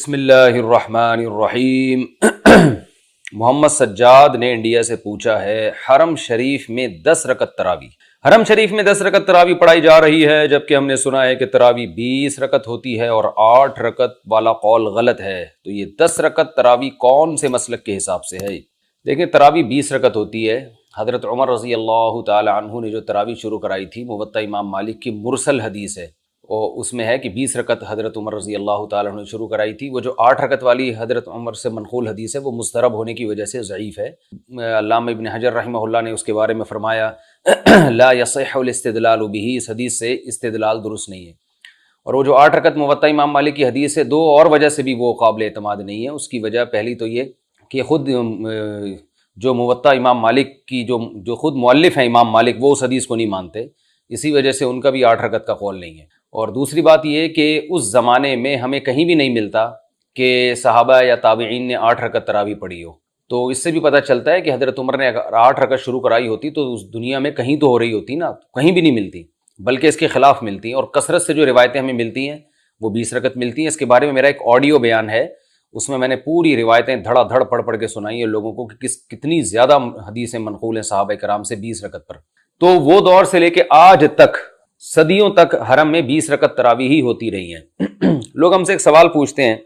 بسم اللہ الرحمن الرحیم محمد سجاد نے انڈیا سے پوچھا ہے، حرم شریف میں 10 رکعت تراویح، حرم شریف میں 10 رکعت تراویح پڑھائی جا رہی ہے، جبکہ ہم نے سنا ہے کہ تراویح 20 رکعت ہوتی ہے اور 8 رکعت والا قول غلط ہے، تو یہ 10 رکعت تراویح کون سے مسلک کے حساب سے ہے؟ دیکھیں، تراویح 20 رکعت ہوتی ہے۔ حضرت عمر رضی اللہ تعالی عنہ نے جو تراویح شروع کرائی تھی، موطا امام مالک کی مرسل حدیث ہے، اور اس میں ہے کہ 20 رکعت حضرت عمر رضی اللہ تعالیٰ عنہ نے شروع کرائی تھی۔ وہ جو 8 رکعت والی حضرت عمر سے منقول حدیث ہے، وہ مضطرب ہونے کی وجہ سے ضعیف ہے۔ علامہ ابن حجر رحمہ اللہ نے اس کے بارے میں فرمایا لا یصح الاستدلال بہ، اس حدیث سے استدلال درست نہیں ہے۔ اور وہ جو 8 رکعت موطا امام مالک کی حدیث ہے، 2 اور وجہ سے بھی وہ قابل اعتماد نہیں ہے۔ اس کی وجہ پہلی تو یہ کہ خود جو موطا امام مالک کی جو خود مؤلف ہیں امام مالک، وہ اس حدیث کو نہیں مانتے، اسی وجہ سے ان کا بھی 8 رکعت کا قول نہیں ہے۔ اور دوسری بات یہ کہ اس زمانے میں ہمیں کہیں بھی نہیں ملتا کہ صحابہ یا تابعین نے 8 رکعت تراویح پڑھی ہو، تو اس سے بھی پتہ چلتا ہے کہ حضرت عمر نے اگر 8 رکعت شروع کرائی ہوتی تو اس دنیا میں کہیں تو ہو رہی ہوتی نا، کہیں بھی نہیں ملتی، بلکہ اس کے خلاف ملتی ہیں۔ اور کثرت سے جو روایتیں ہمیں ملتی ہیں وہ 20 رکعت ملتی ہیں۔ اس کے بارے میں میرا ایک آڈیو بیان ہے، اس میں نے پوری روایتیں دھڑا دھڑ پڑھ کے سنائی ہیں لوگوں کو کہ کتنی زیادہ حدیثیں منقول ہیں صحابہ کرام سے 20 رکعت پر۔ تو وہ دور سے لے کے آج تک، صدیوں تک حرم میں 20 رکعت تراویح ہی ہوتی رہی ہیں۔ لوگ ہم سے ایک سوال پوچھتے ہیں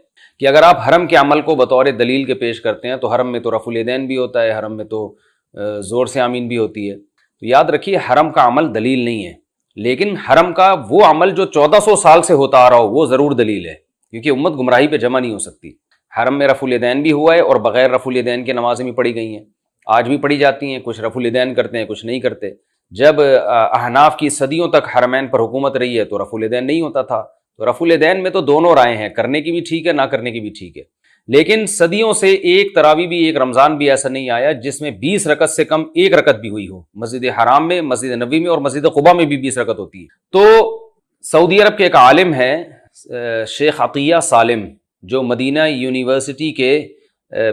کہ اگر آپ حرم کے عمل کو بطور دلیل کے پیش کرتے ہیں تو حرم میں تو رفع الیدین بھی ہوتا ہے، حرم میں تو زور سے آمین بھی ہوتی ہے، تو یاد رکھیے حرم کا عمل دلیل نہیں ہے، لیکن حرم کا وہ عمل جو 1400 سال سے ہوتا آ رہا ہو وہ ضرور دلیل ہے، کیونکہ امت گمراہی پہ جمع نہیں ہو سکتی۔ حرم میں رفع الیدین بھی ہوا ہے اور بغیر رفع الیدین کے نمازیں بھی پڑھی گئی ہیں، آج بھی پڑھی جاتی ہیں، کچھ رفع الیدین کرتے ہیں کچھ نہیں کرتے۔ جب احناف کی صدیوں تک حرمین پر حکومت رہی ہے تو رفع الیدین نہیں ہوتا تھا، تو رفع الیدین میں تو دونوں رائے ہیں، کرنے کی بھی ٹھیک ہے، نہ کرنے کی بھی ٹھیک ہے، لیکن صدیوں سے ایک تراویح بھی، ایک رمضان بھی ایسا نہیں آیا جس میں 20 رکعت سے کم 1 رکعت بھی ہوئی ہو۔ مسجد حرام میں، مسجد نبوی میں اور مسجد قباء میں بھی 20 رکعت ہوتی ہے۔ تو سعودی عرب کے ایک عالم ہے شیخ عطیہ سالم، جو مدینہ یونیورسٹی کے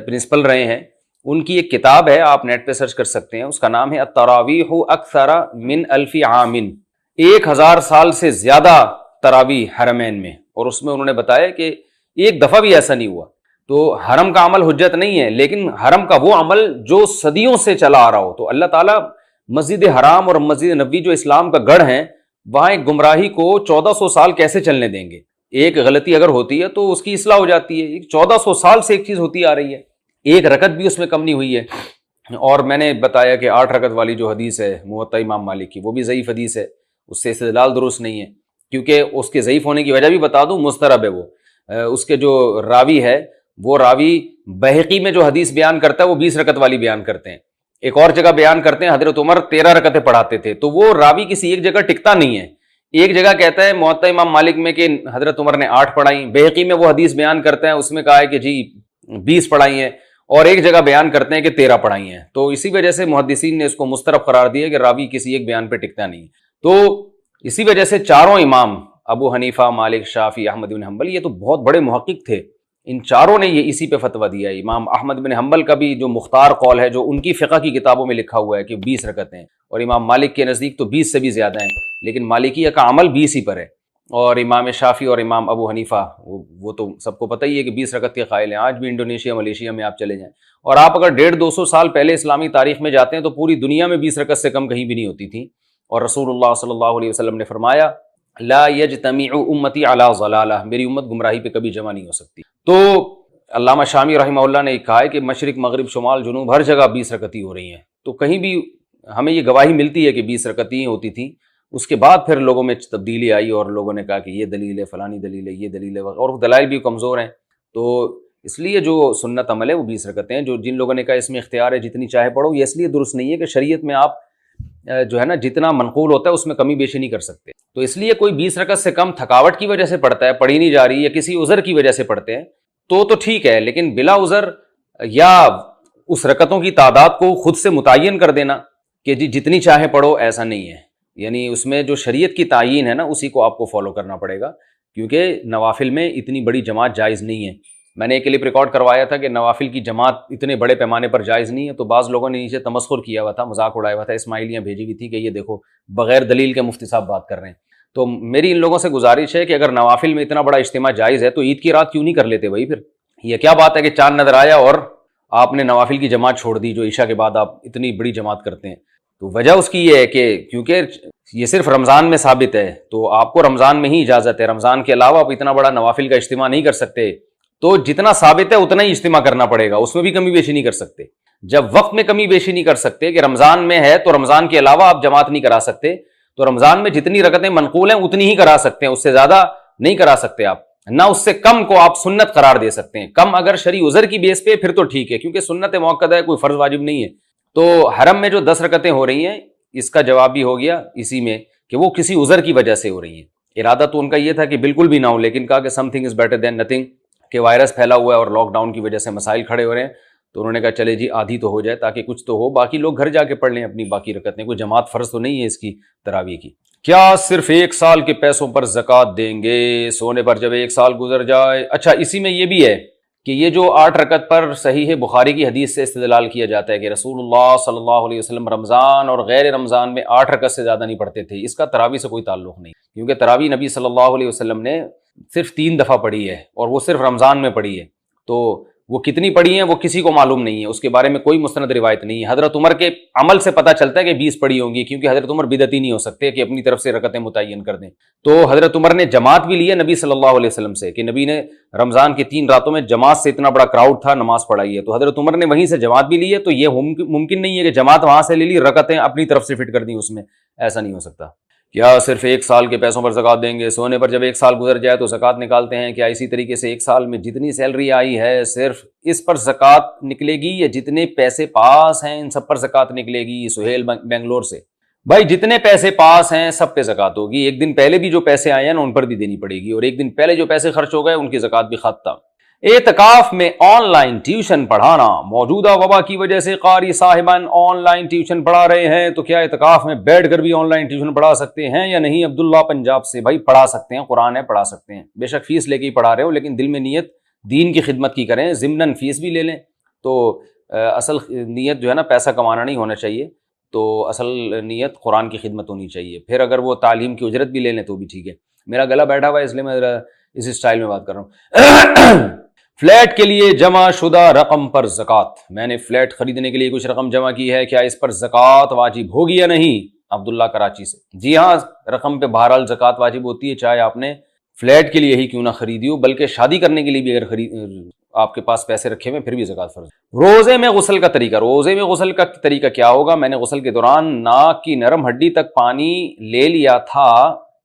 پرنسپل رہے ہیں، ان کی ایک کتاب ہے، آپ نیٹ پہ سرچ کر سکتے ہیں، اس کا نام ہے التراویح اکثر من 1000 عام، 1000 سال سے زیادہ تراویح حرمین میں، اور اس میں انہوں نے بتایا کہ ایک دفعہ بھی ایسا نہیں ہوا۔ تو حرم کا عمل حجت نہیں ہے، لیکن حرم کا وہ عمل جو صدیوں سے چلا آ رہا ہو، تو اللہ تعالیٰ مسجد حرام اور مسجد نبوی جو اسلام کا گڑھ ہیں، وہاں ایک گمراہی کو 1400 سال کیسے چلنے دیں گے؟ ایک غلطی اگر ہوتی ہے تو اس کی اصلاح ہو جاتی ہے۔ 1400 سال سے ایک چیز ہوتی آ رہی ہے، 1 رکعت بھی اس میں کم نہیں ہوئی ہے۔ اور میں نے بتایا کہ 8 رکعت والی جو حدیث ہے موطا امام مالک کی، وہ بھی ضعیف حدیث ہے، اس سے استدلال درست نہیں ہے، کیونکہ اس کے ضعیف ہونے کی وجہ بھی بتا دوں، مضطرب ہے وہ۔ اس کے جو راوی ہے، وہ راوی بہقی میں جو حدیث بیان کرتا ہے وہ 20 رکعت والی بیان کرتے ہیں، ایک اور جگہ بیان کرتے ہیں حضرت عمر 13 رکعتیں پڑھاتے تھے، تو وہ راوی کسی ایک جگہ ٹکتا نہیں ہے۔ ایک جگہ کہتا ہے موطا امام مالک میں کہ حضرت عمر نے 8 پڑھائیں، بہقی میں وہ حدیث بیان کرتے ہیں، اس میں کہا ہے کہ جی 20 پڑھائی ہیں، اور ایک جگہ بیان کرتے ہیں کہ 13 پڑھائی ہیں۔ تو اسی وجہ سے محدثین نے اس کو مسترب قرار دیا کہ راوی کسی ایک بیان پہ ٹکتا نہیں۔ تو اسی وجہ سے چاروں امام، ابو حنیفہ، مالک، شافعی، احمد بن حنبل، یہ تو بہت بڑے محقق تھے، ان چاروں نے یہ اسی پہ فتویٰ دیا ہے۔ امام احمد بن حنبل کا بھی جو مختار قول ہے، جو ان کی فقہ کی کتابوں میں لکھا ہوا ہے کہ 20 رکعتیں ہیں، اور امام مالک کے نزدیک تو 20 سے بھی زیادہ ہیں، لیکن مالکیہ کا عمل 20 ہی پر ہے۔ اور امام شافعی اور امام ابو حنیفہ وہ تو سب کو پتہ ہی ہے کہ 20 رکعت کے قائل ہیں۔ آج بھی انڈونیشیا، ملیشیا میں آپ چلے جائیں، اور آپ اگر 150-200 سال پہلے اسلامی تاریخ میں جاتے ہیں تو پوری دنیا میں 20 رکعت سے کم کہیں بھی نہیں ہوتی تھی۔ اور رسول اللہ صلی اللہ علیہ وسلم نے فرمایا لا یجتمع امتی علی ضلالہ، میری امت گمراہی پہ کبھی جمع نہیں ہو سکتی۔ تو علامہ شامی رحمہ اللہ نے کہا ہے کہ مشرق، مغرب، شمال، جنوب، ہر جگہ 20 رکعت ہی ہو رہی ہیں، تو کہیں بھی ہمیں یہ گواہی ملتی ہے کہ 20 رکعت ہی ہوتی تھی۔ اس کے بعد پھر لوگوں میں تبدیلی آئی اور لوگوں نے کہا کہ یہ دلیل ہے، فلانی دلیل ہے، یہ دلیل ہے، اور دلائل بھی کمزور ہیں، تو اس لیے جو سنت عمل ہے وہ 20 رکعتیں ہیں۔ جن لوگوں نے کہا اس میں اختیار ہے جتنی چاہے پڑھو، یہ اس لیے درست نہیں ہے کہ شریعت میں آپ جو ہے نا جتنا منقول ہوتا ہے اس میں کمی بیشی نہیں کر سکتے، تو اس لیے کوئی 20 رکعت سے کم تھکاوٹ کی وجہ سے پڑھتا ہے، پڑھی نہیں جا رہی، یا کسی عذر کی وجہ سے پڑھتے ہیں تو ٹھیک ہے، لیکن بلا عذر یا اس رکعتوں کی تعداد کو خود سے متعین کر دینا کہ جی جتنی چاہے پڑھو، ایسا نہیں ہے۔ یعنی اس میں جو شریعت کی تعیین ہے نا، اسی کو آپ کو فالو کرنا پڑے گا، کیونکہ نوافل میں اتنی بڑی جماعت جائز نہیں ہے۔ میں نے ایک کلپ ریکارڈ کروایا تھا کہ نوافل کی جماعت اتنے بڑے پیمانے پر جائز نہیں ہے، تو بعض لوگوں نے نیچے تمسخر کیا ہوا تھا، مذاق اڑایا ہوا تھا، اسماعیلیاں بھیجی ہوئی تھی کہ یہ دیکھو بغیر دلیل کے مفتی صاحب بات کر رہے ہیں۔ تو میری ان لوگوں سے گزارش ہے کہ اگر نوافل میں اتنا بڑا اجتماع جائز ہے تو عید کی رات کیوں نہیں کر لیتے بھائی؟ پھر یہ کیا بات ہے کہ چاند نظر آیا اور آپ نے نوافل کی جماعت چھوڑ دی جو عشاء کے بعد آپ اتنی بڑی جماعت کرتے ہیں؟ تو وجہ اس کی یہ ہے کہ کیونکہ یہ صرف رمضان میں ثابت ہے، تو آپ کو رمضان میں ہی اجازت ہے، رمضان کے علاوہ آپ اتنا بڑا نوافل کا اجتماع نہیں کر سکتے، تو جتنا ثابت ہے اتنا ہی اجتماع کرنا پڑے گا، اس میں بھی کمی بیشی نہیں کر سکتے۔ جب وقت میں کمی بیشی نہیں کر سکتے کہ رمضان میں ہے تو رمضان کے علاوہ آپ جماعت نہیں کرا سکتے، تو رمضان میں جتنی رکعتیں منقول ہیں اتنی ہی کرا سکتے ہیں، اس سے زیادہ نہیں کرا سکتے آپ، نہ اس سے کم کو آپ سنت قرار دے سکتے ہیں۔ کم اگر شرعی عذر کی بیس پہ پھر تو ٹھیک ہے، کیونکہ سنت موقع ہے، کوئی فرض واجب نہیں ہے۔ تو حرم میں جو 10 رکعتیں ہو رہی ہیں، اس کا جواب بھی ہو گیا اسی میں کہ وہ کسی عذر کی وجہ سے ہو رہی ہیں۔ ارادہ تو ان کا یہ تھا کہ بالکل بھی نہ ہو، لیکن کہا کہ some thing is better than nothing, کہ وائرس پھیلا ہوا ہے اور لاک ڈاؤن کی وجہ سے مسائل کھڑے ہو رہے ہیں، تو انہوں نے کہا چلے جی آدھی تو ہو جائے تاکہ کچھ تو ہو، باقی لوگ گھر جا کے پڑھ لیں اپنی باقی رکعتیں، کوئی جماعت فرض تو نہیں ہے اس کی تراویح کی۔ کیا صرف 1 سال کے پیسوں پر زکوٰۃ دیں گے سونے پر جب 1 سال گزر جائے؟ اچھا، اسی میں یہ بھی ہے کہ یہ جو 8 رکعت پر صحیح بخاری کی حدیث سے استدلال کیا جاتا ہے کہ رسول اللہ صلی اللہ علیہ وسلم رمضان اور غیر رمضان میں 8 رکعت سے زیادہ نہیں پڑھتے تھے، اس کا تراویح سے کوئی تعلق نہیں، کیونکہ تراویح نبی صلی اللہ علیہ وسلم نے صرف 3 دفعہ پڑھی ہے اور وہ صرف رمضان میں پڑھی ہے، تو وہ کتنی پڑھی ہیں وہ کسی کو معلوم نہیں ہے، اس کے بارے میں کوئی مستند روایت نہیں ہے۔ حضرت عمر کے عمل سے پتہ چلتا ہے کہ 20 پڑھی ہوں گی، کیونکہ حضرت عمر بدعتی نہیں ہو سکتے کہ اپنی طرف سے رکعتیں متعین کر دیں۔ تو حضرت عمر نے جماعت بھی لی ہے نبی صلی اللہ علیہ وسلم سے، کہ نبی نے رمضان کی 3 راتوں میں جماعت سے اتنا بڑا کراؤڈ تھا نماز پڑھائی ہے، تو حضرت عمر نے وہیں سے جماعت بھی لی ہے، تو یہ ممکن نہیں ہے کہ جماعت وہاں سے لے لی، رکعتیں اپنی طرف سے فٹ کر دیں اس میں، ایسا نہیں ہو سکتا۔ کیا صرف 1 سال کے پیسوں پر زکوٰۃ دیں گے سونے پر جب 1 سال گزر جائے تو زکوٰۃ نکالتے ہیں؟ کیا اسی طریقے سے 1 سال میں جتنی سیلری آئی ہے صرف اس پر زکوٰۃ نکلے گی، یا جتنے پیسے پاس ہیں ان سب پر زکوٰۃ نکلے گی؟ سہیل بنگلور سے۔ بھائی جتنے پیسے پاس ہیں سب پہ زکوٰۃ ہوگی، ایک دن پہلے بھی جو پیسے آئے ہیں نا ان پر بھی دینی پڑے گی، اور ایک دن پہلے جو پیسے خرچ ہو گئے ان کی زکوٰۃ بھی ختم۔ اعتکاف میں آن لائن ٹیوشن پڑھانا، موجودہ وبا کی وجہ سے قاری صاحبان آن لائن ٹیوشن پڑھا رہے ہیں، تو کیا اعتکاف میں بیٹھ کر بھی آن لائن ٹیوشن پڑھا سکتے ہیں یا نہیں؟ عبداللہ پنجاب سے۔ بھائی پڑھا سکتے ہیں، قرآن ہے پڑھا سکتے ہیں، بے شک فیس لے کے ہی پڑھا رہے ہو، لیکن دل میں نیت دین کی خدمت کی کریں، ضمناً فیس بھی لے لیں، تو اصل نیت جو ہے نا پیسہ کمانا نہیں ہونا چاہیے، تو اصل نیت قرآن کی خدمت ہونی چاہیے۔ پھر اگر وہ تعلیم کی اجرت بھی لے لیں تو بھی ٹھیک ہے۔ میرا گلا بیٹھا ہوا ہے اس لیے میں اس اسٹائل میں بات کر رہا ہوں۔ فلیٹ کے لیے جمع شدہ رقم پر زکوٰۃ، میں نے فلیٹ خریدنے کے لیے کچھ رقم جمع کی ہے، کیا اس پر زکوٰۃ واجب ہوگی یا نہیں؟ عبداللہ کراچی سے۔ جی ہاں، رقم پہ بہرحال زکوٰۃ واجب ہوتی ہے، چاہے آپ نے فلیٹ کے لیے ہی کیوں نہ خریدی ہو، بلکہ شادی کرنے کے لیے بھی اگر آپ کے پاس پیسے رکھے ہوئے پھر بھی زکوٰۃ فرض۔ روزے میں غسل کا طریقہ، روزے میں غسل کا طریقہ کیا ہوگا؟ میں نے غسل کے دوران ناک کی نرم ہڈی تک پانی لے لیا تھا،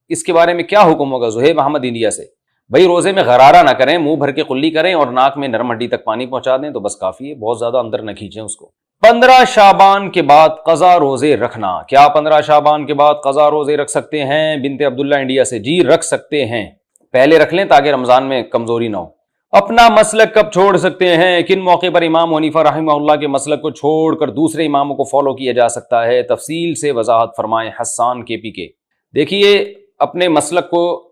اس کے بارے میں کیا حکم ہوگا؟ زہیب احمد انڈیا سے۔ بھائی روزے میں غرارہ نہ کریں، منہ بھر کے قلی کریں اور ناک میں نرم ہڈی تک پانی پہنچا دیں تو بس کافی ہے، بہت زیادہ اندر نہ کھینچیں اس کو۔ 15 شعبان کے بعد قضا روزے رکھنا، کیا 15 شعبان کے بعد قضا روزے رکھ سکتے ہیں؟ بنت عبداللہ انڈیا سے۔ جی رکھ سکتے ہیں، پہلے رکھ لیں تاکہ رمضان میں کمزوری نہ ہو۔ اپنا مسلک کب چھوڑ سکتے ہیں؟ کن موقع پر امام حنیفہ رحمہ اللہ کے مسلک کو چھوڑ کر دوسرے اماموں کو فالو کیا جا سکتا ہے؟ تفصیل سے وضاحت فرمائیں۔ حسان کے پی کے۔ دیکھیے، اپنے مسلک کو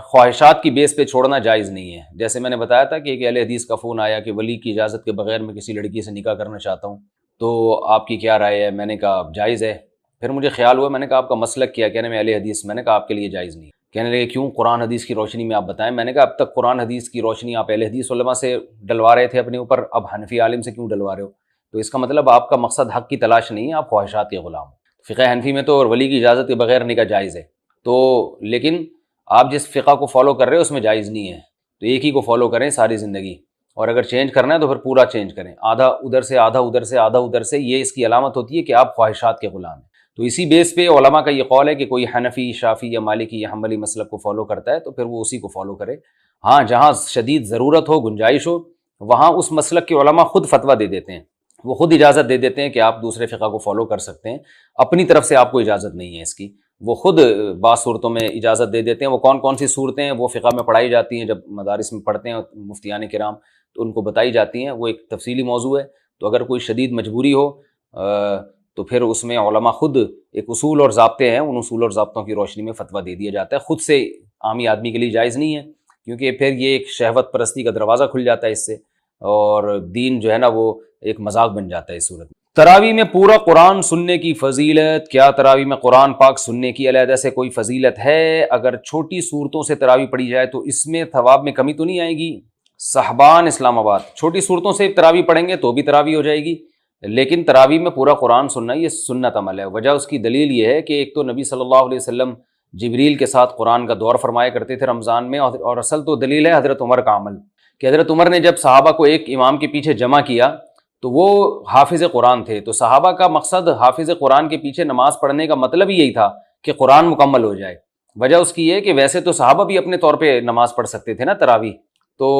خواہشات کی بیس پہ چھوڑنا جائز نہیں ہے۔ جیسے میں نے بتایا تھا کہ ایک اہل حدیث کا فون آیا کہ ولی کی اجازت کے بغیر میں کسی لڑکی سے نکاح کرنا چاہتا ہوں، تو آپ کی کیا رائے ہے؟ میں نے کہا جائز ہے۔ پھر مجھے خیال ہوا، میں نے کہا آپ کا مسلک کیا؟ کہنے میں اہل حدیث۔ میں نے کہا آپ کے لیے جائز نہیں۔ کہنے لگے کیوں؟ قرآن حدیث کی روشنی میں آپ بتائیں۔ میں نے کہا اب تک قرآن حدیث کی روشنی آپ اہل حدیث علماء سے ڈلوا رہے تھے اپنے اوپر، اب حنفی عالم سے کیوں ڈلوا رہے ہو؟ تو اس کا مطلب آپ کا مقصد حق کی تلاش نہیں ہے، آپ خواہشات کے غلام ہو۔ فقہ حنفی میں تو ولی کی اجازت کے بغیر نکاح جائز ہے، تو لیکن آپ جس فقہ کو فالو کر رہے ہو اس میں جائز نہیں ہے، تو ایک ہی کو فالو کریں ساری زندگی، اور اگر چینج کرنا ہے تو پھر پورا چینج کریں، آدھا ادھر سے آدھا ادھر سے آدھا ادھر سے، یہ اس کی علامت ہوتی ہے کہ آپ خواہشات کے غلام ہیں۔ تو اسی بیس پہ علماء کا یہ قول ہے کہ کوئی حنفی، شافعی یا مالکی یا حنبلی مسلک کو فالو کرتا ہے تو پھر وہ اسی کو فالو کرے۔ ہاں، جہاں شدید ضرورت ہو، گنجائش ہو، وہاں اس مسلک کے علماء خود فتویٰ دے دیتے ہیں، وہ خود اجازت دے دیتے ہیں کہ آپ دوسرے فقہ کو فالو کر سکتے ہیں، اپنی طرف سے آپ کو اجازت نہیں ہے اس کی، وہ خود بعض صورتوں میں اجازت دے دیتے ہیں۔ وہ کون کون سی صورتیں ہیں وہ فقہ میں پڑھائی جاتی ہیں، جب مدارس میں پڑھتے ہیں مفتیان کرام تو ان کو بتائی جاتی ہیں، وہ ایک تفصیلی موضوع ہے۔ تو اگر کوئی شدید مجبوری ہو تو پھر اس میں علماء خود ایک اصول اور ضابطے ہیں، ان اصول اور ضابطوں کی روشنی میں فتویٰ دے دیا جاتا ہے، خود سے عامی آدمی کے لیے جائز نہیں ہے، کیونکہ پھر یہ ایک شہوت پرستی کا دروازہ کھل جاتا ہے اس سے، اور دین جو ہے نا وہ ایک مذاق بن جاتا ہے اس صورت میں۔ تراوی میں پورا قرآن سننے کی فضیلت، کیا تراوی میں قرآن پاک سننے کی علیحدہ سے کوئی فضیلت ہے؟ اگر چھوٹی صورتوں سے تراوی پڑھی جائے تو اس میں ثواب میں کمی تو نہیں آئے گی؟ صحبان اسلام آباد، چھوٹی صورتوں سے تراوی پڑھیں گے تو بھی تراوی ہو جائے گی، لیکن تراوی میں پورا قرآن سننا یہ سنت عمل ہے۔ وجہ اس کی دلیل یہ ہے کہ ایک تو نبی صلی اللہ علیہ وسلم جبریل کے ساتھ قرآن کا دور فرمایا کرتے تھے رمضان میں، اور اصل تو دلیل ہے حضرت عمر کا عمل، کہ حضرت عمر نے جب صحابہ کو ایک امام کے پیچھے جمع کیا تو وہ حافظ قرآن تھے، تو صحابہ کا مقصد حافظ قرآن کے پیچھے نماز پڑھنے کا مطلب ہی یہی تھا کہ قرآن مکمل ہو جائے۔ وجہ اس کی یہ کہ ویسے تو صحابہ بھی اپنے طور پہ نماز پڑھ سکتے تھے نا تراوی، تو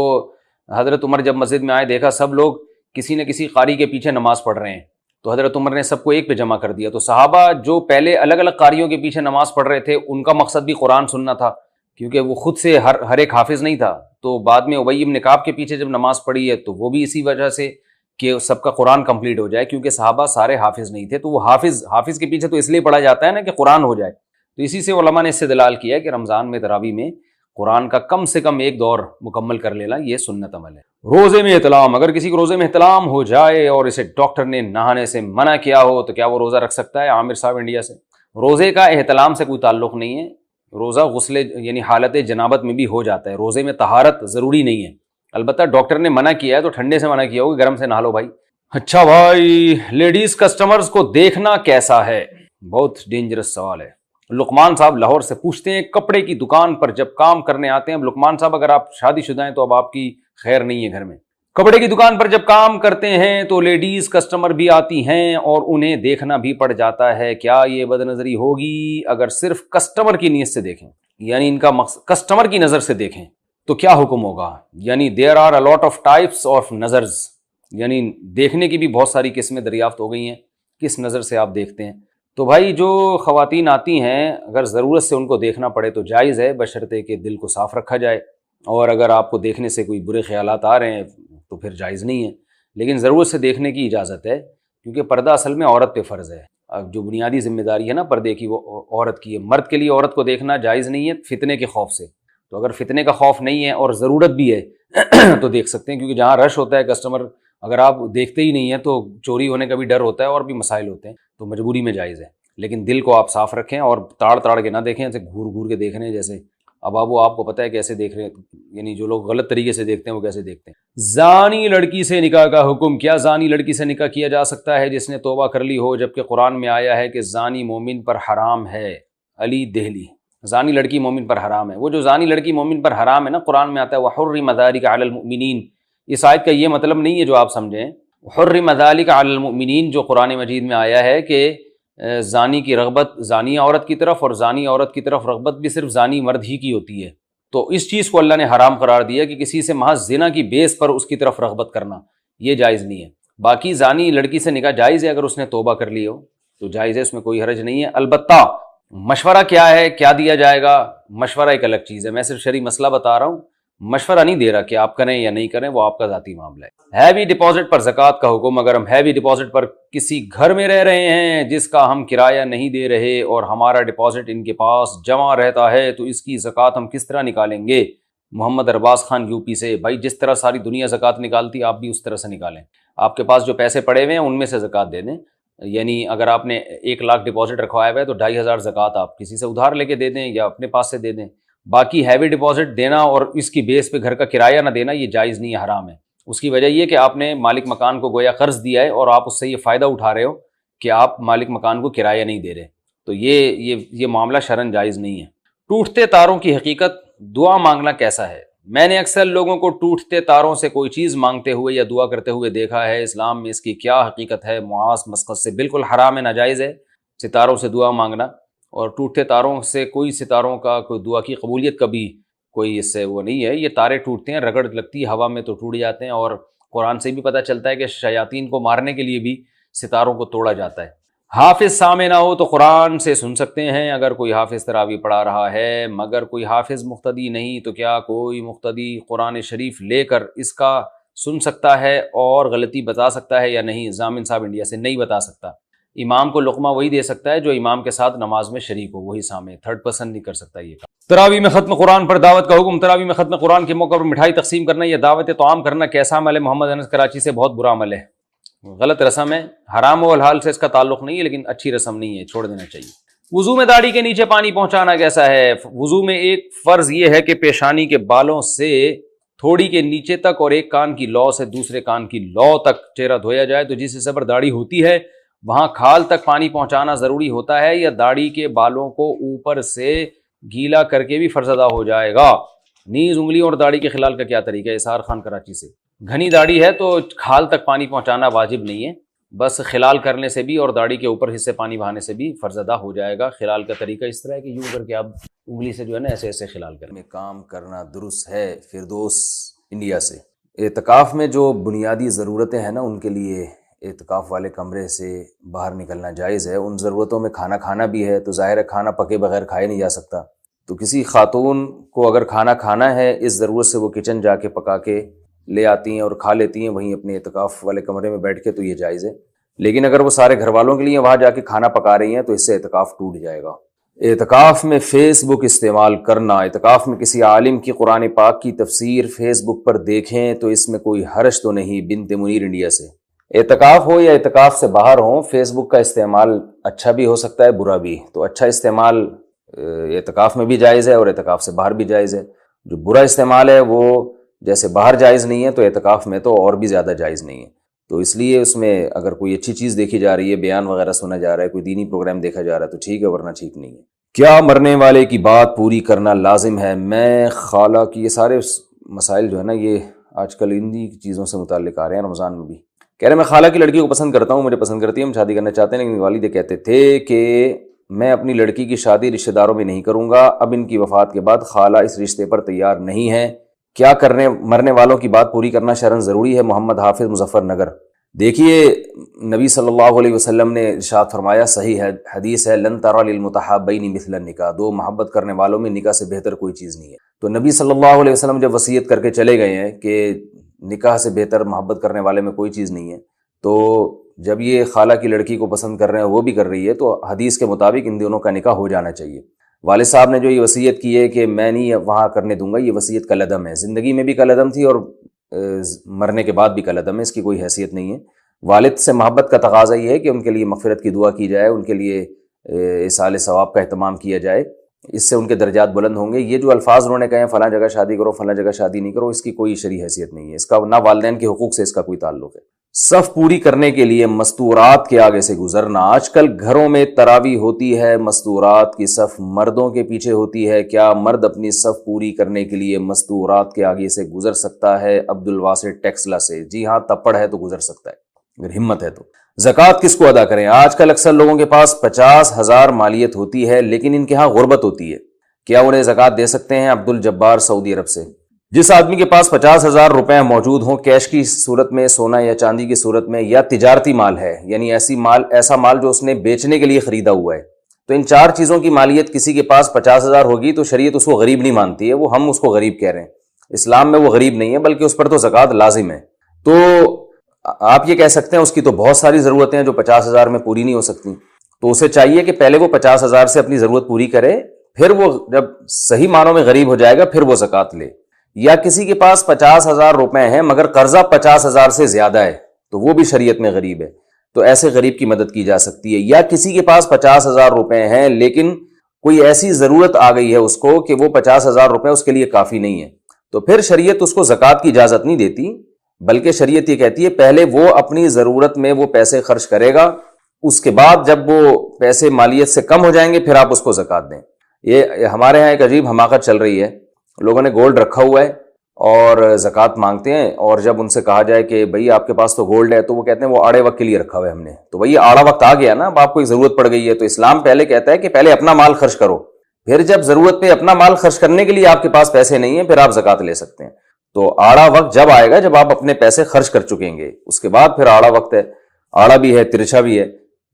حضرت عمر جب مسجد میں آئے دیکھا سب لوگ کسی نہ کسی قاری کے پیچھے نماز پڑھ رہے ہیں، تو حضرت عمر نے سب کو ایک پہ جمع کر دیا۔ تو صحابہ جو پہلے الگ الگ قاریوں کے پیچھے نماز پڑھ رہے تھے ان کا مقصد بھی قرآن سننا تھا، کیونکہ وہ خود سے ہر ایک حافظ نہیں تھا۔ تو بعد میں ابی بن کعب کے پیچھے جب نماز پڑھی ہے تو وہ بھی اسی وجہ سے کہ سب کا قرآن کمپلیٹ ہو جائے، کیونکہ صحابہ سارے حافظ نہیں تھے، تو وہ حافظ کے پیچھے تو اس لیے پڑھا جاتا ہے نا کہ قرآن ہو جائے۔ تو اسی سے علماء نے استدلال کیا ہے کہ رمضان میں تراوی میں قرآن کا کم سے کم ایک دور مکمل کر لینا یہ سنت عمل ہے۔ روزے میں احتلام، اگر کسی کو روزے میں احتلام ہو جائے اور اسے ڈاکٹر نے نہانے سے منع کیا ہو تو کیا وہ روزہ رکھ سکتا ہے؟ عامر صاحب انڈیا سے۔ روزے کا احتلام سے کوئی تعلق نہیں ہے، روزہ غسل یعنی حالت جنابت میں بھی ہو جاتا ہے، روزے میں طہارت ضروری نہیں ہے، البتہ ڈاکٹر نے منع کیا ہے تو ٹھنڈے سے منع کیا ہوگا، گرم سے نہا لو بھائی۔ اچھا بھائی، لیڈیز کسٹمرز کو دیکھنا کیسا ہے؟ بہت ڈینجرس سوال ہے۔ لقمان صاحب لاہور سے پوچھتے ہیں، کپڑے کی دکان پر جب کام کرنے آتے ہیں، اب لقمان صاحب اگر آپ شادی شدہ ہیں تو اب آپ کی خیر نہیں ہے گھر میں، کپڑے کی دکان پر جب کام کرتے ہیں تو لیڈیز کسٹمر بھی آتی ہیں اور انہیں دیکھنا بھی پڑ جاتا ہے، کیا یہ بد نظری ہوگی؟ اگر صرف کسٹمر کی نیت سے دیکھیں، یعنی ان کا مقصد کسٹمر کی نظر سے دیکھیں تو کیا حکم ہوگا؟ یعنی there are a lot of types of نظرز، یعنی دیکھنے کی بھی بہت ساری قسمیں دریافت ہو گئی ہیں، کس نظر سے آپ دیکھتے ہیں۔ تو بھائی جو خواتین آتی ہیں اگر ضرورت سے ان کو دیکھنا پڑے تو جائز ہے، بشرطے کہ دل کو صاف رکھا جائے، اور اگر آپ کو دیکھنے سے کوئی برے خیالات آ رہے ہیں تو پھر جائز نہیں ہے، لیکن ضرورت سے دیکھنے کی اجازت ہے، کیونکہ پردہ اصل میں عورت پہ فرض ہے۔ اب جو بنیادی ذمہ داری ہے نا پردے کی وہ عورت کی ہے، مرد کے لیے عورت کو دیکھنا جائز نہیں ہے فتنے کے خوف سے۔ تو اگر فتنے کا خوف نہیں ہے اور ضرورت بھی ہے تو دیکھ سکتے ہیں، کیونکہ جہاں رش ہوتا ہے کسٹمر اگر آپ دیکھتے ہی نہیں ہیں تو چوری ہونے کا بھی ڈر ہوتا ہے اور بھی مسائل ہوتے ہیں، تو مجبوری میں جائز ہے، لیکن دل کو آپ صاف رکھیں اور تاڑ کے نہ دیکھیں، ایسے گھور گھور کے دیکھ رہے ہیں جیسے اب وہ آپ کو پتہ ہے کیسے دیکھ رہے ہیں، یعنی جو لوگ غلط طریقے سے دیکھتے ہیں وہ کیسے دیکھتے ہیں۔ زانی لڑکی سے نکاح کا حکم، کیا زانی لڑکی سے نکاح کیا جا سکتا ہے جس نے توبہ کر لی ہو، جبکہ قرآن میں آیا ہے کہ زانی مومن پر حرام ہے؟ علی دہلی، زانی لڑکی مومن پر حرام ہے۔ وہ جو زانی لڑکی مومن پر حرام ہے نا، قرآن میں آتا ہے وَحُرِّمَ ذَلِكَ عَلَى الْمُؤْمِنِينَ، اس آیت کا یہ مطلب نہیں ہے جو آپ سمجھیں، حُرِّمَ ذَلِكَ عَلَى الْمُؤْمِنِينَ جو قرآن مجید میں آیا ہے کہ زانی کی رغبت زانی عورت کی طرف، اور زانی عورت کی طرف رغبت بھی صرف زانی مرد ہی کی ہوتی ہے، تو اس چیز کو اللہ نے حرام قرار دیا کہ کسی سے محض زنا کی بیس پر اس کی طرف رغبت کرنا یہ جائز نہیں ہے۔ باقی زانی لڑکی سے نکاح جائز ہے، اگر اس نے توبہ کر لی ہو تو جائز ہے، اس میں کوئی حرج نہیں ہے۔ البتہ مشورہ کیا ہے، کیا دیا جائے گا، مشورہ ایک الگ چیز ہے، میں صرف شرعی مسئلہ بتا رہا ہوں، مشورہ نہیں دے رہا کہ آپ کریں یا نہیں کریں، وہ آپ کا ذاتی معاملہ ہے۔ ہیوی ڈپازٹ پر زکوٰۃ کا حکم، اگر ہم ہیوی ڈپازٹ پر کسی گھر میں رہ رہے ہیں جس کا ہم کرایہ نہیں دے رہے اور ہمارا ڈپازٹ ان کے پاس جمع رہتا ہے تو اس کی زکوٰۃ ہم کس طرح نکالیں گے؟ محمد ارباز خان یو پی سے، بھائی جس طرح ساری دنیا زکوٰۃ نکالتی آپ بھی اس طرح سے نکالیں، آپ کے پاس جو پیسے پڑے ہوئے ہیں ان میں سے زکوٰۃ دے دیں، یعنی اگر آپ نے 1,00,000 ڈپازٹ رکھوایا ہوا ہے تو 2,500 زکوٰۃ آپ کسی سے ادھار لے کے دے دیں یا اپنے پاس سے دے دیں۔ باقی ہیوی ڈپازٹ دینا اور اس کی بیس پہ گھر کا کرایہ نہ دینا یہ جائز نہیں ہے، حرام ہے۔ اس کی وجہ یہ کہ آپ نے مالک مکان کو گویا قرض دیا ہے اور آپ اس سے یہ فائدہ اٹھا رہے ہو کہ آپ مالک مکان کو کرایہ نہیں دے رہے، تو یہ معاملہ شرعاً جائز نہیں ہے۔ ٹوٹتے تاروں کی حقیقت، دعا مانگنا کیسا ہے؟ میں نے اکثر لوگوں کو ٹوٹتے تاروں سے کوئی چیز مانگتے ہوئے یا دعا کرتے ہوئے دیکھا ہے، اسلام میں اس کی کیا حقیقت ہے؟ معاذ مسقط سے بالکل حرام ہے، ناجائز ہے ستاروں سے دعا مانگنا، اور ٹوٹتے تاروں سے کوئی ستاروں کا کوئی دعا کی قبولیت کا بھی کوئی اس سے وہ نہیں ہے۔ یہ تارے ٹوٹتے ہیں، رگڑ لگتی ہے ہوا میں تو ٹوٹ جاتے ہیں، اور قرآن سے بھی پتہ چلتا ہے کہ شیاطین کو مارنے کے لیے بھی ستاروں کو توڑا جاتا ہے۔ حافظ سامع نہ ہو تو قرآن سے سن سکتے ہیں، اگر کوئی حافظ تراویح پڑھا رہا ہے مگر کوئی حافظ مقتدی نہیں تو کیا کوئی مقتدی قرآن شریف لے کر اس کا سن سکتا ہے اور غلطی بتا سکتا ہے یا نہیں؟ ضامن صاحب انڈیا سے، نہیں بتا سکتا، امام کو لقمہ وہی دے سکتا ہے جو امام کے ساتھ نماز میں شریک ہو، وہی سامع، تھرڈ پرسن نہیں کر سکتا یہ کام۔ تراویح میں ختم قرآن پر دعوت کا حکم، تراویح میں ختم قرآن کے موقع پر مٹھائی تقسیم کرنا یا دعوت طعام کرنا کیسا عمل ہے؟ محمد انس کراچی سے، بہت برا عمل ہے، غلط رسم ہے، حرام و حلال سے اس کا تعلق نہیں ہے، لیکن اچھی رسم نہیں ہے، چھوڑ دینا چاہیے۔ وضو میں داڑھی کے نیچے پانی پہنچانا کیسا ہے؟ وضو میں ایک فرض یہ ہے کہ پیشانی کے بالوں سے تھوڑی کے نیچے تک اور ایک کان کی لو سے دوسرے کان کی لو تک چہرہ دھویا جائے۔ تو جس حصے پر داڑھی ہوتی ہے وہاں کھال تک پانی پہنچانا ضروری ہوتا ہے، یا داڑھی کے بالوں کو اوپر سے گیلا کر کے بھی فرض ادا ہو جائے گا؟ نیز، انگلیوں اور داڑھی کے خلال کا کیا طریقہ ہے؟ اسحار خان کراچی سے۔ گھنی داڑھی ہے تو کھال تک پانی پہنچانا واجب نہیں ہے، بس خلال کرنے سے بھی اور داڑھی کے اوپر حصے پانی بہانے سے بھی فرض ادا ہو جائے گا۔ خلال کا طریقہ اس طرح ہے کہ یوں کر کے آپ انگلی سے جو ہے نا ایسے ایسے خلال کریں۔ میں کام کرنا درست ہے، فردوس انڈیا سے۔ اعتکاف میں جو بنیادی ضرورتیں ہیں نا، ان کے لیے اعتکاف والے کمرے سے باہر نکلنا جائز ہے۔ ان ضرورتوں میں کھانا کھانا بھی ہے، تو ظاہر ہے کھانا پکے بغیر کھائے نہیں جا سکتا، تو کسی خاتون کو اگر کھانا کھانا ہے اس ضرورت سے وہ کچن جا کے پکا کے لے آتی ہیں اور کھا لیتی ہیں وہیں اپنے اعتکاف والے کمرے میں بیٹھ کے، تو یہ جائز ہے۔ لیکن اگر وہ سارے گھر والوں کے لیے وہاں جا کے کھانا پکا رہی ہیں تو اس سے اعتکاف ٹوٹ جائے گا۔ اعتکاف میں فیس بک استعمال کرنا، اعتکاف میں کسی عالم کی قرآن پاک کی تفسیر فیس بک پر دیکھیں تو اس میں کوئی حرج تو نہیں؟ بنت منیر انڈیا سے۔ اعتکاف ہو یا اعتکاف سے باہر ہو، فیس بک کا استعمال اچھا بھی ہو سکتا ہے برا بھی، تو اچھا استعمال اعتکاف میں بھی جائز ہے اور اعتکاف سے باہر بھی جائز ہے۔ جو برا استعمال ہے وہ جیسے باہر جائز نہیں ہے تو اعتکاف میں تو اور بھی زیادہ جائز نہیں ہے۔ تو اس لیے اس میں اگر کوئی اچھی چیز دیکھی جا رہی ہے، بیان وغیرہ سنا جا رہا ہے، کوئی دینی پروگرام دیکھا جا رہا ہے تو ٹھیک ہے، ورنہ ٹھیک نہیں ہے۔ کیا مرنے والے کی بات پوری کرنا لازم ہے؟ میں خالہ کی، یہ سارے مسائل جو ہے نا یہ آج کل انہی چیزوں سے متعلق آ رہے ہیں۔ رمضان میں بھی کہہ رہے ہیں میں خالہ کی لڑکی کو پسند کرتا ہوں، مجھے پسند کرتی ہے، ہم شادی کرنا چاہتے ہیں، لیکن والدے کہتے تھے کہ میں اپنی لڑکی کی شادی رشتہ داروں میں نہیں کروں گا۔ اب ان کی وفات کے بعد خالہ اس رشتے پر تیار نہیں ہے، کیا کرنے؟ مرنے والوں کی بات پوری کرنا شرعاً ضروری ہے؟ محمد حافظ، مظفر نگر۔ دیکھیے نبی صلی اللہ علیہ وسلم نے ارشاد فرمایا، صحیح ہے حدیث ہے، لن ترى للمتحابین مثل النکاح، دو محبت کرنے والوں میں نکاح سے بہتر کوئی چیز نہیں ہے۔ تو نبی صلی اللہ علیہ وسلم جب وصیت کر کے چلے گئے ہیں کہ نکاح سے بہتر محبت کرنے والے میں کوئی چیز نہیں ہے، تو جب یہ خالہ کی لڑکی کو پسند کر رہے ہیں، وہ بھی کر رہی ہے، تو حدیث کے مطابق ان دونوں کا نکاح ہو جانا چاہیے۔ والد صاحب نے جو یہ وصیت کی ہے کہ میں نہیں وہاں کرنے دوں گا، یہ وصیت کالعدم ہے، زندگی میں بھی کالعدم تھی اور مرنے کے بعد بھی کالعدم ہے، اس کی کوئی حیثیت نہیں ہے۔ والد سے محبت کا تقاضا یہ ہے کہ ان کے لیے مغفرت کی دعا کی جائے، ان کے لیے ایصال ثواب کا اہتمام کیا جائے، اس سے ان کے درجات بلند ہوں گے۔ یہ جو الفاظ انہوں نے کہے ہیں فلاں جگہ شادی کرو، فلاں جگہ شادی نہیں کرو، اس کی کوئی شرعی حیثیت نہیں ہے، اس کا نہ والدین کے حقوق سے اس کا کوئی تعلق ہے۔ صف پوری کرنے کے لیے مستورات کے آگے سے گزرنا، آج کل گھروں میں تراویح ہوتی ہے، مستورات کی صف مردوں کے پیچھے ہوتی ہے، کیا مرد اپنی صف پوری کرنے کے لیے مستورات کے آگے سے گزر سکتا ہے؟ عبد الواسط ٹیکسلا سے۔ جی ہاں، تپڑ ہے تو گزر سکتا ہے اگر ہمت ہے تو۔ زکوٰۃ کس کو ادا کریں؟ آج کل اکثر لوگوں کے پاس 50,000 مالیت ہوتی ہے لیکن ان کے ہاں غربت ہوتی ہے، کیا انہیں زکوٰۃ دے سکتے ہیں؟ عبد الجبار، سعودی عرب سے۔ جس آدمی کے پاس 50,000 روپے موجود ہوں، کیش کی صورت میں، سونا یا چاندی کی صورت میں، یا تجارتی مال ہے، یعنی ایسا مال جو اس نے بیچنے کے لیے خریدا ہوا ہے، تو ان چار چیزوں کی مالیت کسی کے پاس 50,000 ہوگی تو شریعت اس کو غریب نہیں مانتی ہے، وہ ہم اس کو غریب کہہ رہے ہیں۔ اسلام میں وہ غریب نہیں ہے بلکہ اس پر تو زکوٰۃ لازم ہے۔ تو آپ یہ کہہ سکتے ہیں اس کی تو بہت ساری ضرورتیں ہیں جو 50,000 میں پوری نہیں ہو سکتی، تو اسے چاہیے کہ پہلے وہ 50,000 سے اپنی ضرورت پوری کرے، پھر وہ جب صحیح معنوں میں غریب ہو جائے گا پھر وہ زکوٰۃ لے۔ یا کسی کے پاس 50,000 روپے ہیں مگر قرضہ 50,000 سے زیادہ ہے تو وہ بھی شریعت میں غریب ہے، تو ایسے غریب کی مدد کی جا سکتی ہے۔ یا کسی کے پاس 50,000 روپے ہیں لیکن کوئی ایسی ضرورت آ گئی ہے اس کو کہ وہ 50,000 روپے اس کے لیے کافی نہیں ہے، تو پھر شریعت اس کو زکوٰۃ کی اجازت نہیں دیتی، بلکہ شریعت یہ کہتی ہے پہلے وہ اپنی ضرورت میں وہ پیسے خرچ کرے گا، اس کے بعد جب وہ پیسے مالیت سے کم ہو جائیں گے پھر آپ اس کو زکوٰۃ دیں۔ یہ ہمارے ہاں ایک عجیب حماقت چل رہی ہے، لوگوں نے گولڈ رکھا ہوا ہے اور زکوٰۃ مانگتے ہیں، اور جب ان سے کہا جائے کہ بھئی آپ کے پاس تو گولڈ ہے تو وہ کہتے ہیں وہ آڑے وقت کے لیے رکھا ہوا ہے ہم نے، تو بھئی آڑا وقت آ گیا نا، اب آپ کو ایک ضرورت پڑ گئی ہے، تو اسلام پہلے کہتا ہے کہ پہلے اپنا مال خرچ کرو، پھر جب ضرورت پہ اپنا مال خرچ کرنے کے لیے آپ کے پاس پیسے نہیں ہیں پھر آپ زکوٰۃ لے سکتے ہیں۔ تو آڑا وقت جب آئے گا جب آپ اپنے پیسے خرچ کر چکیں گے، اس کے بعد پھر آڑا وقت ہے، آڑا بھی ہے ترچھا بھی ہے،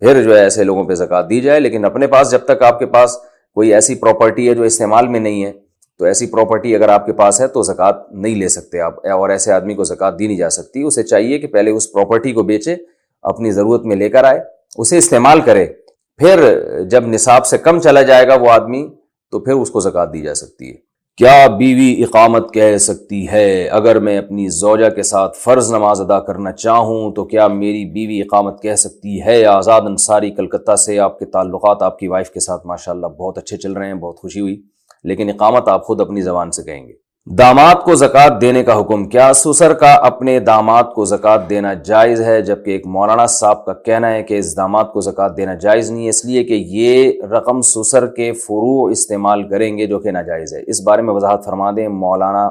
پھر جو ہے ایسے لوگوں پہ زکوٰۃ دی جائے۔ لیکن اپنے پاس جب تک آپ کے پاس کوئی ایسی پراپرٹی ہے جو استعمال میں نہیں ہے، تو ایسی پراپرٹی اگر آپ کے پاس ہے تو زکوٰۃ نہیں لے سکتے آپ، اور ایسے آدمی کو زکوٰۃ دی نہیں جا سکتی۔ اسے چاہیے کہ پہلے اس پراپرٹی کو بیچے، اپنی ضرورت میں لے کر آئے، اسے استعمال کرے، پھر جب نصاب سے کم چلا جائے گا وہ آدمی تو پھر اس کو زکوٰۃ دی جا سکتی ہے۔ کیا بیوی اقامت کہہ سکتی ہے؟ اگر میں اپنی زوجہ کے ساتھ فرض نماز ادا کرنا چاہوں تو کیا میری بیوی اقامت کہہ سکتی ہے؟ آزاد انصاری کلکتہ سے، آپ کے تعلقات آپ کی وائف کے ساتھ ماشاءاللہ بہت اچھے چل رہے ہیں، بہت خوشی ہوئی، لیکن اقامت آپ خود اپنی زبان سے کہیں گے۔ داماد کو زکوٰۃ دینے کا حکم، کیا سسر کا اپنے داماد کو زکوٰۃ دینا جائز ہے؟ جبکہ ایک مولانا صاحب کا کہنا ہے کہ اس داماد کو زکوٰۃ دینا جائز نہیں ہے، اس لیے کہ یہ رقم سسر کے فروع استعمال کریں گے جو کہ ناجائز ہے۔ اس بارے میں وضاحت فرما دیں مولانا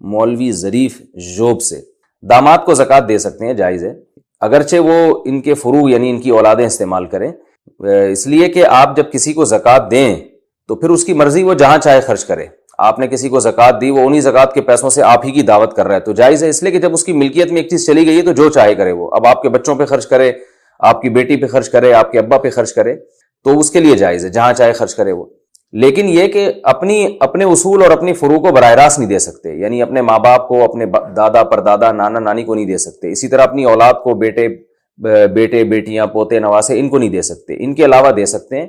مولوی ظریف جوب سے۔ داماد کو زکوٰۃ دے سکتے ہیں، جائز ہے، اگرچہ وہ ان کے فروع یعنی ان کی اولادیں استعمال کریں، اس لیے کہ آپ جب کسی کو زکوٰۃ دیں تو پھر اس کی مرضی، وہ جہاں چاہے خرچ کرے۔ آپ نے کسی کو زکوٰۃ دی، وہ انہی زکوٰۃ کے پیسوں سے آپ ہی کی دعوت کر رہا ہے تو جائز ہے، اس لیے کہ جب اس کی ملکیت میں ایک چیز چلی گئی ہے تو جو چاہے کرے وہ، اب آپ کے بچوں پہ خرچ کرے، آپ کی بیٹی پہ خرچ کرے، آپ کے ابا پہ خرچ کرے تو اس کے لیے جائز ہے، جہاں چاہے خرچ کرے وہ۔ لیکن یہ کہ اپنے اصول اور اپنی فروع کو براہ راست نہیں دے سکتے، یعنی اپنے ماں باپ کو، اپنے دادا پردادا نانا نانی کو نہیں دے سکتے، اسی طرح اپنی اولاد کو، بیٹے بیٹیاں پوتے نواسے ان کو نہیں دے سکتے، ان کے علاوہ دے سکتے ہیں،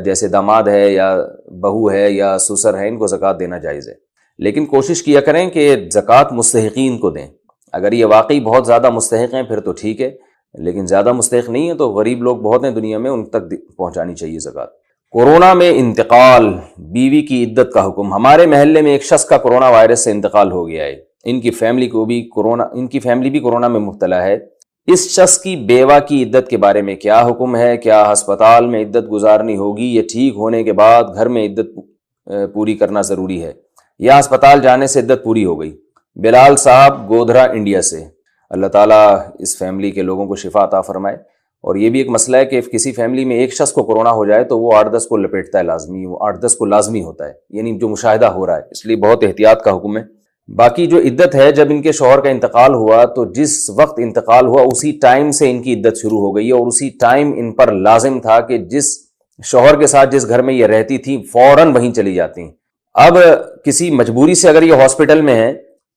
جیسے داماد ہے یا بہو ہے یا سسر ہے، ان کو زکوٰۃ دینا جائز ہے۔ لیکن کوشش کیا کریں کہ زکوٰۃ مستحقین کو دیں، اگر یہ واقعی بہت زیادہ مستحق ہیں پھر تو ٹھیک ہے، لیکن زیادہ مستحق نہیں ہیں تو غریب لوگ بہت ہیں دنیا میں، ان تک پہنچانی چاہیے زکوٰۃ۔ کورونا میں انتقال، بیوی کی عدت کا حکم۔ ہمارے محلے میں ایک شخص کا کورونا وائرس سے انتقال ہو گیا ہے، ان کی فیملی بھی کورونا میں مبتلا ہے۔ اس شخص کی بیوہ کی عدت کے بارے میں کیا حکم ہے؟ کیا ہسپتال میں عدت گزارنی ہوگی یا ٹھیک ہونے کے بعد گھر میں عدت پوری کرنا ضروری ہے، یا ہسپتال جانے سے عدت پوری ہو گئی؟ بلال صاحب گودھرا انڈیا سے۔ اللہ تعالیٰ اس فیملی کے لوگوں کو شفا عطا فرمائے۔ اور یہ بھی ایک مسئلہ ہے کہ کسی فیملی میں ایک شخص کو کورونا ہو جائے تو وہ 8-10 کو لپیٹتا ہے، لازمی، وہ 8-10 کو لازمی ہوتا ہے، یعنی جو مشاہدہ ہو رہا ہے، اس لیے بہت احتیاط کا حکم ہے۔ باقی جو عدت ہے، جب ان کے شوہر کا انتقال ہوا تو جس وقت انتقال ہوا اسی ٹائم سے ان کی عدت شروع ہو گئی ہے، اور اسی ٹائم ان پر لازم تھا کہ جس شوہر کے ساتھ جس گھر میں یہ رہتی تھی فوراً وہیں چلی جاتی ہیں۔ اب کسی مجبوری سے اگر یہ ہاسپٹل میں ہے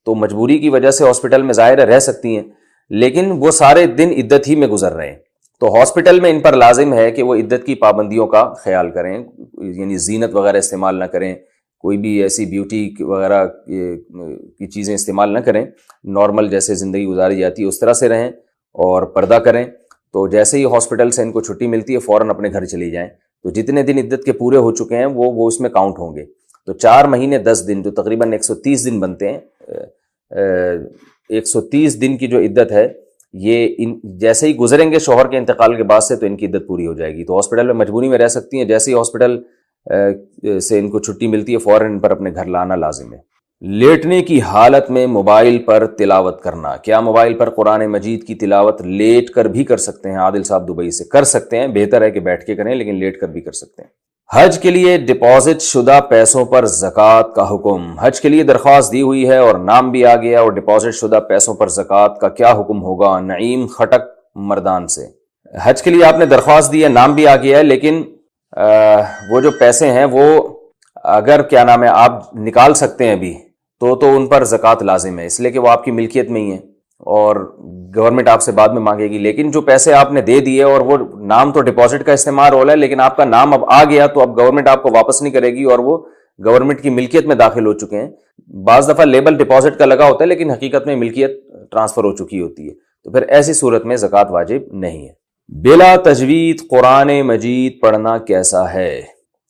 تو مجبوری کی وجہ سے ہاسپٹل میں ظاہر رہ سکتی ہیں، لیکن وہ سارے دن عدت ہی میں گزر رہے ہیں، تو ہاسپٹل میں ان پر لازم ہے کہ وہ عدت کی پابندیوں کا خیال کریں، یعنی زینت وغیرہ استعمال نہ کریں، کوئی بھی ایسی بیوٹی وغیرہ کی چیزیں استعمال نہ کریں، نارمل جیسے زندگی گزاری جاتی ہے اس طرح سے رہیں اور پردہ کریں۔ تو جیسے ہی ہاسپٹل سے ان کو چھٹی ملتی ہے فوراً اپنے گھر چلی جائیں، تو جتنے دن عدت کے پورے ہو چکے ہیں وہ اس میں کاؤنٹ ہوں گے۔ تو 4 مہینے 10 دن جو تقریباً 130 دن بنتے ہیں، 130 دن کی جو عدت ہے یہ جیسے ہی گزریں گے شوہر کے انتقال کے بعد سے تو ان کی عدت پوری ہو جائے گی، تو ہاسپٹل میں مجبوری میں رہ سکتی ہیں، جیسے ہی ہاسپٹل سے ان کو چھٹی ملتی ہے فوراً ان پر اپنے گھر لانا لازم ہے۔ لیٹنے کی حالت میں موبائل پر تلاوت کرنا، کیا موبائل پر قرآن مجید کی تلاوت لیٹ کر بھی کر سکتے ہیں؟ عادل صاحب دبئی سے۔ کر سکتے ہیں، بہتر ہے کہ بیٹھ کے کریں، لیکن لیٹ کر بھی کر سکتے ہیں۔ حج کے لیے ڈپازٹ شدہ پیسوں پر زکوٰۃ کا حکم۔ حج کے لیے درخواست دی ہوئی ہے اور نام بھی آ گیا، اور ڈپازٹ شدہ پیسوں پر زکوٰۃ کا کیا حکم ہوگا؟ نعیم خٹک مردان سے۔ حج کے لیے آپ نے درخواست دی ہے، نام بھی آ گیا ہے، لیکن وہ جو پیسے ہیں وہ اگر آپ نکال سکتے ہیں ابھی تو ان پر زکوٰۃ لازم ہے، اس لیے کہ وہ آپ کی ملکیت میں ہی ہیں اور گورنمنٹ آپ سے بعد میں مانگے گی۔ لیکن جو پیسے آپ نے دے دیے اور وہ نام تو ڈپازٹ کا استعمال ہو رہا ہے، لیکن آپ کا نام اب آ گیا تو اب گورنمنٹ آپ کو واپس نہیں کرے گی اور وہ گورنمنٹ کی ملکیت میں داخل ہو چکے ہیں۔ بعض دفعہ لیبل ڈپازٹ کا لگا ہوتا ہے لیکن حقیقت میں ملکیت ٹرانسفر ہو چکی ہوتی ہے، تو پھر ایسی صورت میں زکوٰۃ واجب نہیں ہے۔ بلا تجوید قرآن مجید پڑھنا کیسا ہے؟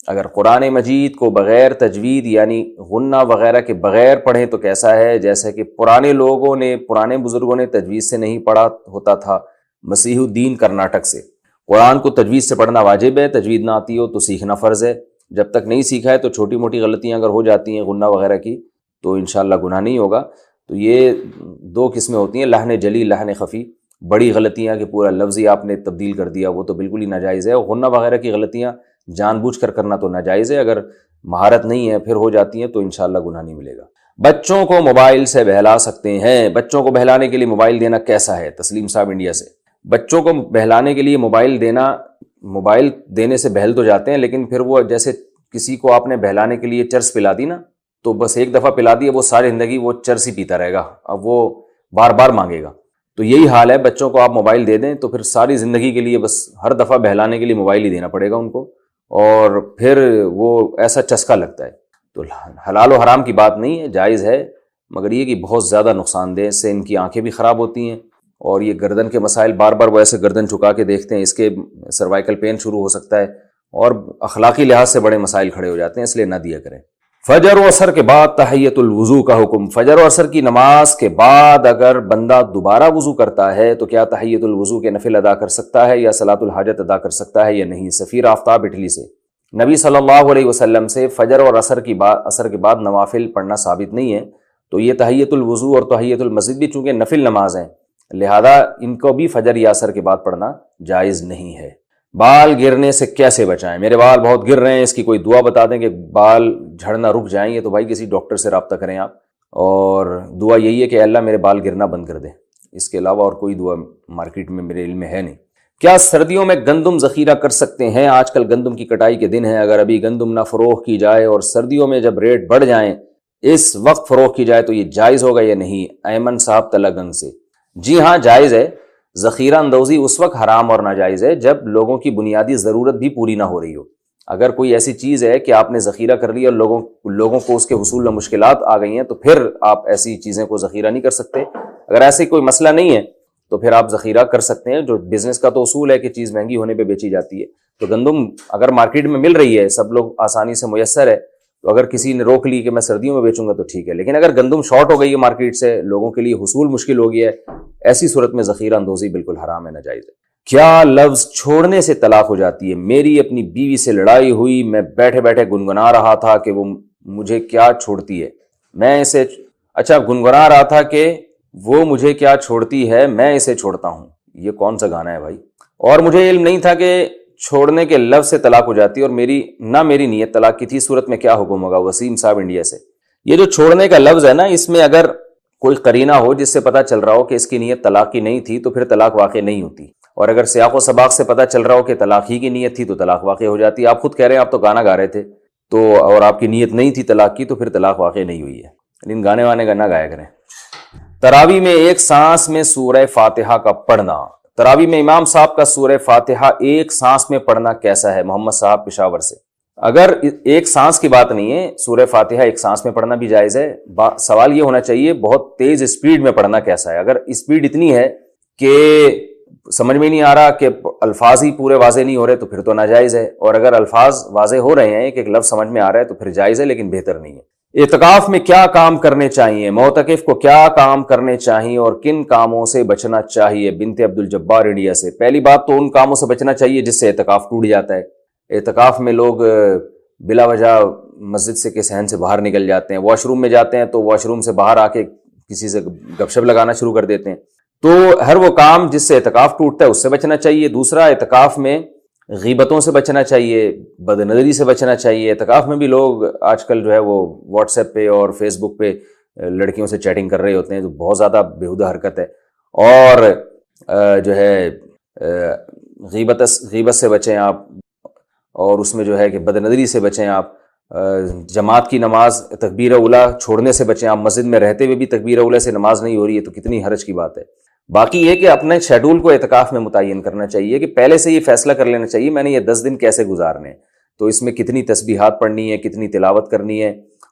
اگر قرآن مجید کو بغیر تجوید یعنی غنہ وغیرہ کے بغیر پڑھیں تو کیسا ہے؟ جیسے کہ پرانے بزرگوں نے تجوید سے نہیں پڑھا ہوتا تھا، مسیح الدین کرناٹک سے۔ قرآن کو تجوید سے پڑھنا واجب ہے، تجوید نہ آتی ہو تو سیکھنا فرض ہے، جب تک نہیں سیکھا ہے تو چھوٹی موٹی غلطیاں اگر ہو جاتی ہیں غنہ وغیرہ کی تو انشاءاللہ گناہ نہیں ہوگا۔ تو یہ 2 قسمیں ہوتی ہیں، لحن جلی، لحن خفی۔ بڑی غلطیاں کہ پورا لفظ ہی آپ نے تبدیل کر دیا وہ تو بالکل ہی ناجائز ہے، اور غنہ وغیرہ کی غلطیاں جان بوجھ کر کرنا تو ناجائز ہے، اگر مہارت نہیں ہے پھر ہو جاتی ہیں تو انشاءاللہ گناہ نہیں ملے گا۔ بچوں کو موبائل سے بہلا سکتے ہیں؟ بچوں کو بہلانے کے لیے موبائل دینا کیسا ہے؟ تسلیم صاحب انڈیا سے۔ بچوں کو بہلانے کے لیے موبائل دینے سے بہل تو جاتے ہیں، لیکن پھر وہ جیسے کسی کو آپ نے بہلانے کے لیے چرس پلا دی نا، تو بس ایک دفعہ پلا دی، وہ ساری زندگی وہ چرس ہی پیتا رہے گا، اب وہ بار بار مانگے گا۔ تو یہی حال ہے، بچوں کو آپ موبائل دے دیں تو پھر ساری زندگی کے لیے بس ہر دفعہ بہلانے کے لیے موبائل ہی دینا پڑے گا ان کو، اور پھر وہ ایسا چسکا لگتا ہے۔ تو حلال و حرام کی بات نہیں ہے، جائز ہے، مگر یہ کہ بہت زیادہ نقصان دہ، اس سے ان کی آنکھیں بھی خراب ہوتی ہیں، اور یہ گردن کے مسائل، بار بار وہ ایسے گردن چکا کے دیکھتے ہیں، اس کے سروائیکل پین شروع ہو سکتا ہے، اور اخلاقی لحاظ سے بڑے مسائل کھڑے ہو جاتے ہیں، اس لیے نہ دیا کریں۔ فجر و عصر کے بعد تحیۃ الوضو کا حکم۔ فجر و عصر کی نماز کے بعد اگر بندہ دوبارہ وضو کرتا ہے تو کیا تحیۃ الوضو کے نفل ادا کر سکتا ہے یا صلاۃ الحاجت ادا کر سکتا ہے یا نہیں؟ سفیر آفتاب اٹلی سے۔ نبی صلی اللہ علیہ وسلم سے فجر اور عصر کے بعد نوافل پڑھنا ثابت نہیں ہے، تو یہ تحیۃ الوضو اور تحیۃ المسجد بھی چونکہ نفل نماز ہیں، لہذا ان کو بھی فجر یا عصر کے بعد پڑھنا جائز نہیں ہے۔ بال گرنے سے کیسے بچائیں؟ میرے بال بہت گر رہے ہیں، اس کی کوئی دعا بتا دیں کہ بال جھڑنا رک جائیں، یہ تو بھائی کسی ڈاکٹر سے رابطہ کریں آپ، اور دعا یہی ہے کہ اللہ میرے بال گرنا بند کر دے، اس کے علاوہ اور کوئی دعا مارکیٹ میں میرے علم میں ہے نہیں۔ کیا سردیوں میں گندم ذخیرہ کر سکتے ہیں؟ آج کل گندم کی کٹائی کے دن ہیں، اگر ابھی گندم نہ فروخت کی جائے اور سردیوں میں جب ریٹ بڑھ جائیں اس وقت فروخت کی جائے تو یہ جائز ہوگا یا نہیں؟ ایمن صاحب تلگنگ سے۔ جی ہاں، جائز ہے۔ ذخیرہ اندوزی اس وقت حرام اور ناجائز ہے جب لوگوں کی بنیادی ضرورت بھی پوری نہ ہو رہی ہو۔ اگر کوئی ایسی چیز ہے کہ آپ نے ذخیرہ کر لیا اور لوگوں کو اس کے حصول میں مشکلات آ گئی ہیں تو پھر آپ ایسی چیزیں کو ذخیرہ نہیں کر سکتے۔ اگر ایسے کوئی مسئلہ نہیں ہے تو پھر آپ ذخیرہ کر سکتے ہیں، جو بزنس کا تو اصول ہے کہ چیز مہنگی ہونے پہ بیچی جاتی ہے۔ تو گندم اگر مارکیٹ میں مل رہی ہے، سب لوگ آسانی سے میسر ہے، تو اگر کسی نے روک لی کہ میں سردیوں میں بیچوں گا تو ٹھیک ہے، لیکن اگر گندم شارٹ ہو گئی ہے مارکیٹ سے، لوگوں کے لیے حصول مشکل ہو گیا ہے، ایسی صورت میں ذخیرہ اندوزی بالکل حرام ہے، ناجائز ہے۔ کیا لفظ چھوڑنے سے طلاق ہو جاتی ہے؟ میری اپنی بیوی سے لڑائی ہوئی، میں بیٹھے بیٹھے گنگنا رہا تھا کہ وہ مجھے کیا چھوڑتی ہے، میں اسے گنگنا رہا تھا کہ وہ مجھے کیا چھوڑتی ہے، میں اسے چھوڑتا ہوں۔ یہ کون سا گانا ہے بھائی؟ اور مجھے علم نہیں تھا کہ چھوڑنے کے لفظ سے طلاق ہو جاتی ہے، اور میری نیت طلاق کی تھی، صورت میں کیا حکم ہوگا؟ وسیم صاحب انڈیا سے۔ یہ جو چھوڑنے کا لفظ ہے نا، اس میں اگر کوئی قرینہ ہو جس سے پتہ چل رہا ہو کہ اس کی نیت طلاق کی نہیں تھی تو پھر طلاق واقع نہیں ہوتی، اور اگر سیاق و سباق سے پتہ چل رہا ہو کہ طلاق ہی کی نیت تھی تو طلاق واقع ہو جاتی ہے۔ آپ خود کہہ رہے ہیں آپ تو گانا گا رہے تھے تو، اور آپ کی نیت نہیں تھی طلاق کی، تو پھر طلاق واقع نہیں ہوئی ہے، لیکن گانے وانے کا نہ گایا کریں۔ تراویح میں ایک سانس میں سورہ فاتحہ کا پڑھنا۔ تراویح میں امام صاحب کا سورہ فاتحہ ایک سانس میں پڑھنا کیسا ہے؟ محمد صاحب پشاور سے۔ اگر ایک سانس کی بات نہیں ہے، سورہ فاتحہ ایک سانس میں پڑھنا بھی جائز ہے۔ سوال یہ ہونا چاہیے بہت تیز اسپیڈ میں پڑھنا کیسا ہے؟ اگر اسپیڈ اتنی ہے کہ سمجھ میں نہیں آ رہا، کہ الفاظ ہی پورے واضح نہیں ہو رہے تو پھر تو ناجائز ہے، اور اگر الفاظ واضح ہو رہے ہیں، ایک لفظ سمجھ میں آ رہا ہے تو پھر جائز ہے، لیکن بہتر نہیں ہے۔ اعتکاف میں کیا کام کرنے چاہیے؟ معتکف کو کیا کام کرنے چاہیے اور کن کاموں سے بچنا چاہیے؟ بنت عبد الجبار انڈیا سے۔ پہلی بات تو ان کاموں سے بچنا چاہیے جس سے اعتکاف ٹوٹ جاتا ہے۔ اعتکاف میں لوگ بلا وجہ مسجد سے کے صحن سے باہر نکل جاتے ہیں، واش روم میں جاتے ہیں تو واش روم سے باہر آ کے کسی سے گپ شپ لگانا شروع کر دیتے ہیں، تو ہر وہ کام جس سے اعتکاف ٹوٹتا ہے اس سے بچنا چاہیے۔ دوسرا، اعتکاف میں غیبتوں سے بچنا چاہیے، بد نظری سے بچنا چاہیے۔ اعتکاف میں بھی لوگ آج کل جو ہے وہ واٹس ایپ پہ اور فیس بک پہ لڑکیوں سے چیٹنگ کر رہے ہوتے ہیں، جو بہت زیادہ بیہودہ حرکت ہے، اور جو ہے غیبت سے بچیں آپ، اور اس میں جو ہے کہ بد نظری سے بچیں آپ۔ جماعت کی نماز تکبیر اولیٰ چھوڑنے سے بچیں آپ، مسجد میں رہتے ہوئے بھی تکبیر اولیٰ سے نماز نہیں ہو رہی ہے تو کتنی حرج کی بات ہے۔ باقی یہ کہ اپنے شیڈول کو اعتکاف میں متعین کرنا چاہیے، کہ پہلے سے یہ فیصلہ کر لینا چاہیے میں نے یہ 10 دن کیسے گزارنے ہیں، تو اس میں کتنی تسبیحات پڑھنی ہے، کتنی تلاوت کرنی ہے،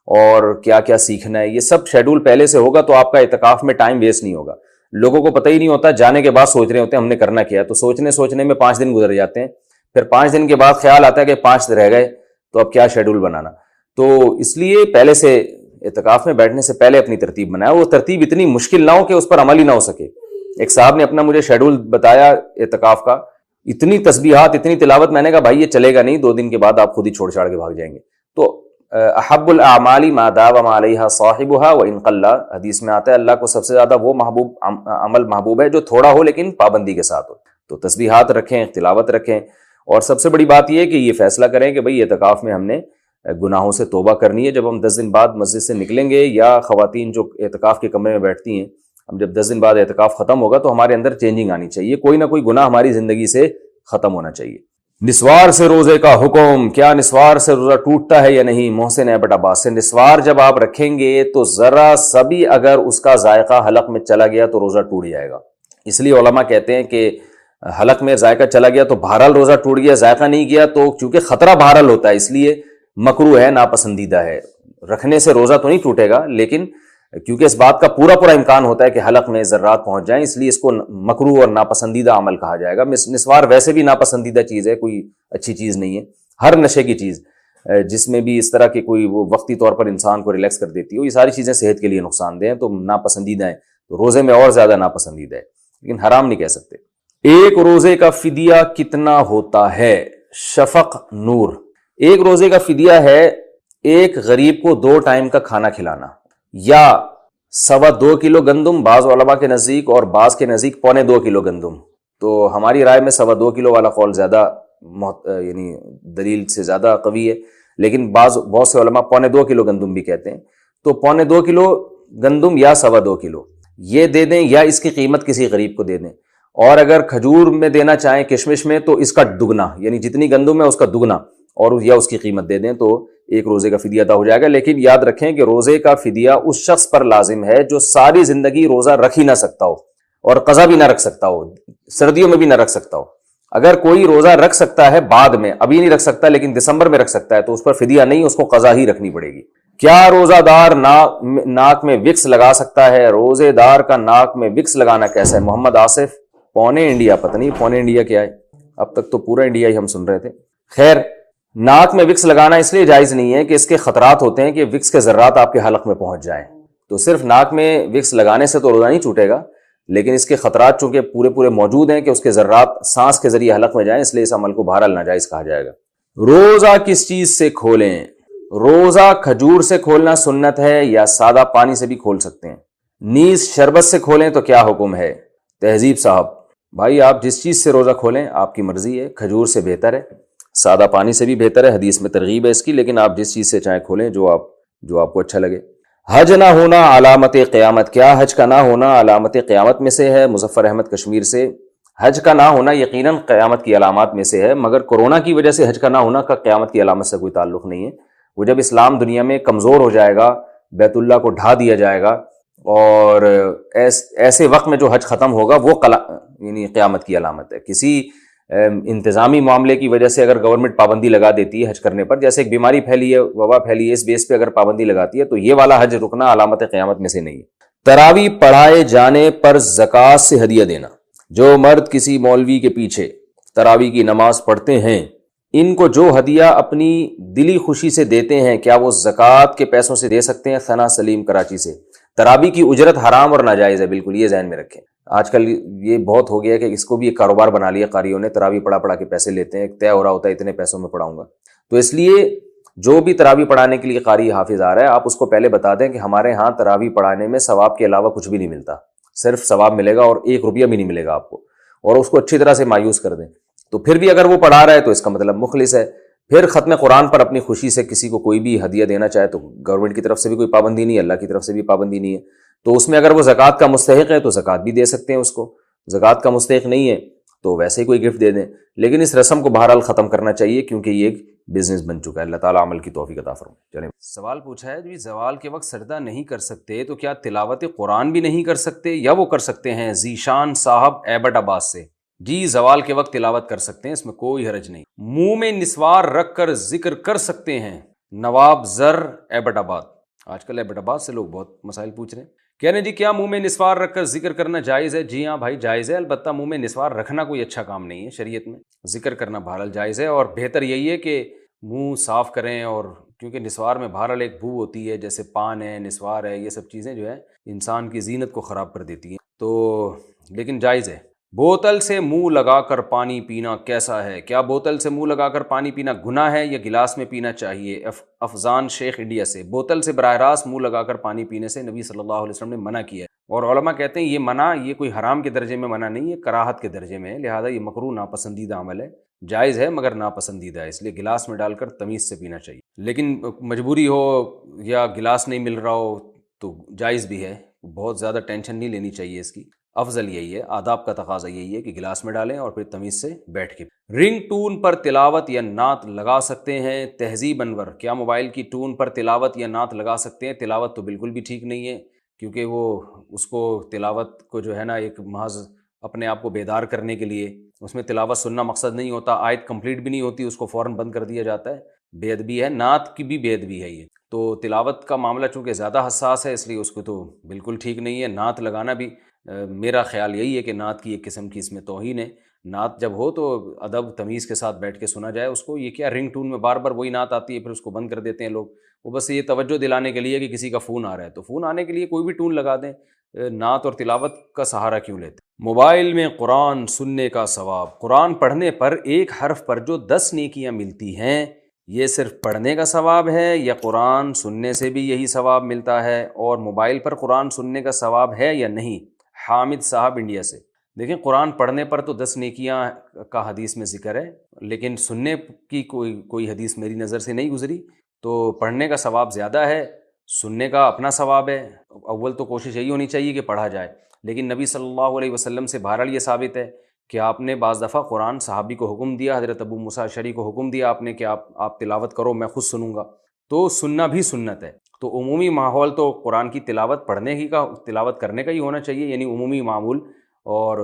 اور کیا کیا سیکھنا ہے، یہ سب شیڈول پہلے سے ہوگا تو آپ کا اعتکاف میں ٹائم ویسٹ نہیں ہوگا۔ لوگوں کو پتہ ہی نہیں ہوتا، جانے کے بعد سوچ رہے ہوتے ہیں ہم نے کرنا کیا، تو سوچنے میں 5 دن گزر جاتے ہیں، پھر 5 دن کے بعد خیال آتا ہے کہ 5 رہ گئے تو اب کیا شیڈول بنانا۔ تو اس لیے پہلے سے اعتکاف میں بیٹھنے سے پہلے اپنی ترتیب بنایا، وہ ترتیب اتنی مشکل نہ ہو کہ اس پر عمل ہی نہ ہو سکے۔ ایک صاحب نے اپنا مجھے شیڈول بتایا اعتکاف کا، اتنی تسبیحات، اتنی تلاوت، میں نے کہا بھائی یہ چلے گا نہیں، 2 دن کے بعد آپ خود ہی چھوڑ چھاڑ کے بھاگ جائیں گے۔ تو احب الاعمال ما داوم علیہا صاحبھا وان قل، حدیث میں آتا ہے اللہ کو سب سے زیادہ وہ عمل محبوب ہے جو تھوڑا ہو لیکن پابندی کے ساتھ ہو۔ تو تسبیحات رکھیں، تلاوت رکھیں، اور سب سے بڑی بات یہ ہے کہ یہ فیصلہ کریں کہ بھئی اعتکاف میں ہم نے گناہوں سے توبہ کرنی ہے۔ جب ہم 10 دن بعد مسجد سے نکلیں گے، یا خواتین جو اعتکاف کے کمرے میں بیٹھتی ہیں، ہم جب 10 دن بعد اعتکاف ختم ہوگا تو ہمارے اندر چینجنگ آنی چاہیے، کوئی نہ کوئی گناہ ہماری زندگی سے ختم ہونا چاہیے۔ نسوار سے روزے کا حکم، کیا نسوار سے روزہ ٹوٹتا ہے یا نہیں؟ محسن ایبٹ عباس سے۔ نسوار جب آپ رکھیں گے تو ذرا سبھی اگر اس کا ذائقہ حلق میں چلا گیا تو روزہ ٹوٹ جائے گا۔ اس لیے علماء کہتے ہیں کہ حلق میں ذائقہ چلا گیا تو بہرحال روزہ ٹوٹ گیا، ذائقہ نہیں گیا تو چونکہ خطرہ بہرحال ہوتا ہے اس لیے مکروہ ہے، ناپسندیدہ ہے۔ رکھنے سے روزہ تو نہیں ٹوٹے گا، لیکن کیونکہ اس بات کا پورا امکان ہوتا ہے کہ حلق میں ذرات پہنچ جائیں، اس لیے اس کو مکروہ اور ناپسندیدہ عمل کہا جائے گا۔ نسوار ویسے بھی ناپسندیدہ چیز ہے، کوئی اچھی چیز نہیں ہے۔ ہر نشے کی چیز جس میں بھی اس طرح کی کوئی وہ وقتی طور پر انسان کو ریلیکس کر دیتی ہو، یہ ساری چیزیں صحت کے لیے نقصان دہ ہیں، تو ناپسندیدہ ہیں، تو روزے میں اور زیادہ ناپسندیدہ ہے، لیکن حرام نہیں کہہ سکتے۔ ایک روزے کا فدیہ کتنا ہوتا ہے؟ شفق نور: ایک روزے کا فدیہ ہے ایک غریب کو 2 ٹائم کا کھانا کھلانا، یا 2.25 کلو گندم، بعض علماء کے نزدیک اور بعض کے نزدیک 2.25 کلو گندم، تو ہماری رائے میں 2.25 کلو والا قول زیادہ یعنی دلیل سے زیادہ قوی ہے، لیکن بہت سے علماء 2.25 کلو گندم بھی کہتے ہیں، تو 2.25 کلو گندم یا 2.25 کلو یہ دے دیں، یا اس کی قیمت کسی غریب کو دے دیں، اور اگر کھجور میں دینا چاہیں، کشمش میں، تو اس کا دگنا، یعنی جتنی گندم ہے اس کا دگنا، اور یا اس کی قیمت دے دیں، تو ایک روزے کا فدیہ ادا ہو جائے گا۔ لیکن یاد رکھیں کہ روزے کا فدیہ اس شخص پر لازم ہے جو ساری زندگی روزہ رکھ ہی نہ سکتا ہو اور قضا بھی نہ رکھ سکتا ہو، سردیوں میں بھی نہ رکھ سکتا ہو۔ اگر کوئی روزہ رکھ سکتا ہے بعد میں، ابھی نہیں رکھ سکتا لیکن دسمبر میں رکھ سکتا ہے، تو اس پر فدیہ نہیں، اس کو قضا ہی رکھنی پڑے گی۔ کیا روزہ دار ناک میں وکس لگا سکتا ہے؟ روزے دار کا ناک میں وکس لگانا کیسا ہے؟ محمد آصف، پونے انڈیا، پتہ نہیں پونے انڈیا کیا ہے، اب تک تو پورا انڈیا ہی ہم سن رہے تھے۔ خیر، ناک میں وکس لگانا اس لیے جائز نہیں ہے کہ اس کے خطرات ہوتے ہیں کہ وکس کے ذرات آپ کے حلق میں پہنچ جائیں، تو صرف ناک میں وکس لگانے سے تو روزہ نہیں ٹوٹے گا، لیکن اس کے خطرات چونکہ پورے موجود ہیں کہ اس کے ذرات سانس کے ذریعے حلق میں جائیں، اس لیے اس عمل کو بہرحال ناجائز کہا جائے گا۔ روزہ کس چیز سے کھولیں؟ روزہ کھجور سے کھولنا سنت ہے، یا سادہ پانی سے بھی کھول سکتے ہیں۔ نیز شربت سے کھولیں تو کیا حکم ہے؟ تہذیب صاحب: بھائی آپ جس چیز سے روزہ کھولیں آپ کی مرضی ہے، کھجور سے بہتر ہے، سادہ پانی سے بھی بہتر ہے، حدیث میں ترغیب ہے اس کی، لیکن آپ جس چیز سے چاہیں کھولیں جو آپ کو اچھا لگے۔ حج نہ ہونا علامت قیامت: کیا حج کا نہ ہونا علامت قیامت میں سے ہے؟ مظفر احمد کشمیر سے: حج کا نہ ہونا یقیناً قیامت کی علامات میں سے ہے، مگر کورونا کی وجہ سے حج کا نہ ہونا کا قیامت کی علامت سے کوئی تعلق نہیں ہے۔ وہ جب اسلام دنیا میں کمزور ہو جائے گا، بیت اللہ کو ڈھا دیا جائے گا، اور ایسے وقت میں جو حج ختم ہوگا وہ یعنی قیامت کی علامت ہے۔ کسی انتظامی معاملے کی وجہ سے اگر گورنمنٹ پابندی لگا دیتی ہے حج کرنے پر، جیسے ایک بیماری پھیلی ہے، وبا پھیلی ہے، اس بیس پہ اگر پابندی لگاتی ہے تو یہ والا حج رکنا علامت قیامت میں سے نہیں ہے۔ تراویح پڑھائے جانے پر زکوٰۃ سے ہدیہ دینا: جو مرد کسی مولوی کے پیچھے تراویح کی نماز پڑھتے ہیں، ان کو جو ہدیہ اپنی دلی خوشی سے دیتے ہیں، کیا وہ زکوٰۃ کے پیسوں سے دے سکتے ہیں؟ ثنا سلیم کراچی سے: تراویح کی اجرت حرام اور ناجائز ہے، بالکل یہ ذہن میں رکھیں۔ آج کل یہ بہت ہو گیا کہ اس کو بھی ایک کاروبار بنا لیا قاریوں نے، تراویح پڑھا کے پیسے لیتے ہیں، طے ہو رہا ہوتا ہے اتنے پیسوں میں پڑھاؤں گا۔ تو اس لیے جو بھی تراویح پڑھانے کے لیے قاری حافظ آ رہا ہے، آپ اس کو پہلے بتا دیں کہ ہمارے ہاں تراویح پڑھانے میں ثواب کے علاوہ کچھ بھی نہیں ملتا، صرف ثواب ملے گا اور 1 روپیہ بھی نہیں ملے گا آپ کو، اور اس کو اچھی طرح سے مایوس کر دیں۔ تو پھر بھی اگر وہ پڑھا رہا ہے تو اس کا مطلب مخلص ہے۔ پھر ختم قرآن پر اپنی خوشی سے کسی کو کوئی بھی ہدیہ دینا چاہے تو گورنمنٹ کی طرف سے بھی کوئی پابندی نہیں ہے، اللہ کی طرف سے بھی پابندی نہیں ہے، تو اس میں اگر وہ زکوٰۃ کا مستحق ہے تو زکوٰۃ بھی دے سکتے ہیں اس کو، زکوٰۃ کا مستحق نہیں ہے تو ویسے ہی کوئی گفٹ دے دیں، لیکن اس رسم کو بہرحال ختم کرنا چاہیے کیونکہ یہ ایک بزنس بن چکا ہے۔ اللہ تعالیٰ عمل کی توفیق عطا فرمائے۔ چلیں، سوال پوچھا ہے جی، زوال کے وقت سجدہ نہیں کر سکتے تو کیا تلاوت قرآن بھی نہیں کر سکتے، یا وہ کر سکتے ہیں؟ ذیشان صاحب ایبٹ آباد سے: جی زوال کے وقت تلاوت کر سکتے ہیں، اس میں کوئی حرج نہیں۔ منہ میں نسوار رکھ کر ذکر کر سکتے ہیں؟ نواب زر ایبٹ آباد۔ آج کل ایبٹ آباد سے لوگ بہت مسائل پوچھ رہے ہیں، کہہ رہے ہیں جی کیا منہ میں نسوار رکھ کر ذکر کرنا جائز ہے؟ جی ہاں بھائی جائز ہے، البتہ منہ میں نسوار رکھنا کوئی اچھا کام نہیں ہے شریعت میں، ذکر کرنا بہرحال جائز ہے، اور بہتر یہی ہے کہ منہ صاف کریں، اور کیونکہ نسوار میں بہرحال ایک بو ہوتی ہے، جیسے پان ہے، نسوار ہے، یہ سب چیزیں جو ہے انسان کی زینت کو خراب کر دیتی ہیں، تو لیکن جائز ہے۔ بوتل سے منہ لگا کر پانی پینا کیسا ہے؟ کیا بوتل سے منہ لگا کر پانی پینا گناہ ہے یا گلاس میں پینا چاہیے؟ افضان شیخ انڈیا سے: بوتل سے براہ راست منہ لگا کر پانی پینے سے نبی صلی اللہ علیہ وسلم نے منع کیا ہے، اور علماء کہتے ہیں یہ منع یہ کوئی حرام کے درجے میں منع نہیں ہے، کراہت کے درجے میں ہے، لہذا یہ مکروہ ناپسندیدہ عمل ہے، جائز ہے مگر ناپسندیدہ ہے، اس لیے گلاس میں ڈال کر تمیز سے پینا چاہیے، لیکن مجبوری ہو یا گلاس نہیں مل رہا ہو تو جائز بھی ہے، بہت زیادہ ٹینشن نہیں لینی چاہیے اس کی، افضل یہی ہے، آداب کا تقاضا یہی ہے کہ گلاس میں ڈالیں اور پھر تمیز سے بیٹھ کے۔ رنگ ٹون پر تلاوت یا نعت لگا سکتے ہیں؟ تہذیب انور: کیا موبائل کی ٹون پر تلاوت یا نعت لگا سکتے ہیں؟ تلاوت تو بالکل بھی ٹھیک نہیں ہے، کیونکہ وہ اس کو تلاوت کو جو ہے نا ایک محض اپنے آپ کو بیدار کرنے کے لیے، اس میں تلاوت سننا مقصد نہیں ہوتا، آیت کمپلیٹ بھی نہیں ہوتی، اس کو فوراً بند کر دیا جاتا ہے، بے ادبی ہے، نعت کی بھی بے ادبی ہے یہ۔ تو تلاوت کا معاملہ چونکہ زیادہ حساس ہے، اس لیے اس کو تو بالکل ٹھیک نہیں ہے۔ نعت لگانا بھی میرا خیال یہی ہے کہ نعت کی ایک قسم کی اس میں توہین ہے۔ نعت جب ہو تو ادب تمیز کے ساتھ بیٹھ کے سنا جائے اس کو۔ یہ کیا رنگ ٹون میں بار بار وہی نعت آتی ہے، پھر اس کو بند کر دیتے ہیں لوگ، وہ بس یہ توجہ دلانے کے لیے کہ کسی کا فون آ رہا ہے، تو فون آنے کے لیے کوئی بھی ٹون لگا دیں، نعت اور تلاوت کا سہارا کیوں لیتے؟ موبائل میں قرآن سننے کا ثواب، قرآن پڑھنے پر ایک حرف پر جو 10 نیکیاں ملتی ہیں، یہ صرف پڑھنے کا ثواب ہے یا قرآن سننے سے بھی یہی ثواب ملتا ہے؟ اور موبائل پر قرآن سننے کا ثواب ہے یا نہیں؟ حامد صاحب انڈیا سے۔ دیکھیں، قرآن پڑھنے پر تو 10 نیکیاں کا حدیث میں ذکر ہے، لیکن سننے کی کوئی حدیث میری نظر سے نہیں گزری، تو پڑھنے کا ثواب زیادہ ہے، سننے کا اپنا ثواب ہے۔ اول تو کوشش یہی ہونی چاہیے کہ پڑھا جائے، لیکن نبی صلی اللہ علیہ وسلم سے بہرحال یہ ثابت ہے کہ آپ نے بعض دفعہ قرآن صحابی کو حکم دیا، حضرت ابو موسیٰ اشعری کو حکم دیا آپ نے کہ آپ تلاوت کرو، میں خود سنوں گا، تو سننا بھی سنت ہے۔ تو عمومی ماحول تو قرآن کی تلاوت پڑھنے ہی کا، تلاوت کرنے کا ہی ہونا چاہیے، یعنی عمومی معمول، اور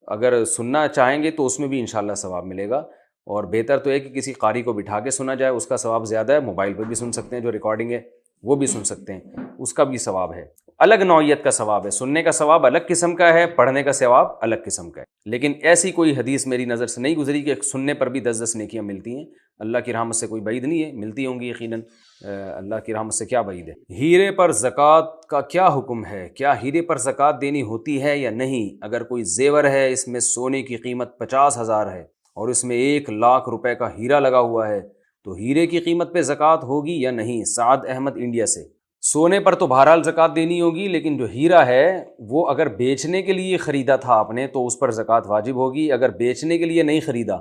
اگر سننا چاہیں گے تو اس میں بھی انشاءاللہ ثواب ملے گا، اور بہتر تو ہے کہ کسی قاری کو بٹھا کے سنا جائے، اس کا ثواب زیادہ ہے۔ موبائل پہ بھی سن سکتے ہیں، جو ریکارڈنگ ہے وہ بھی سن سکتے ہیں، اس کا بھی ثواب ہے، الگ نوعیت کا ثواب ہے۔ سننے کا ثواب الگ قسم کا ہے، پڑھنے کا ثواب الگ قسم کا ہے، لیکن ایسی کوئی حدیث میری نظر سے نہیں گزری کہ سننے پر بھی 10 نیکیاں ملتی ہیں۔ اللہ کی رحمت سے کوئی بعید نہیں ہے، ملتی ہوں گی یقیناً، اللہ کی رحمت سے کیا بعید ہے۔ ہیرے پر زکوٰۃ کا کیا حکم ہے؟ کیا ہیرے پر زکوٰۃ دینی ہوتی ہے یا نہیں؟ اگر کوئی زیور ہے، اس میں سونے کی قیمت 50,000 ہے اور اس میں 1,00,000 روپے کا ہیرا لگا ہوا ہے، تو ہیرے کی قیمت پہ زکوٰۃ ہوگی یا نہیں؟ سعد احمد انڈیا سے۔ سونے پر تو بہرحال زکوٰۃ دینی ہوگی، لیکن جو ہیرا ہے وہ اگر بیچنے کے لیے خریدا تھا آپ نے تو اس پر زکوٰۃ واجب ہوگی، اگر بیچنے کے لیے نہیں خریدا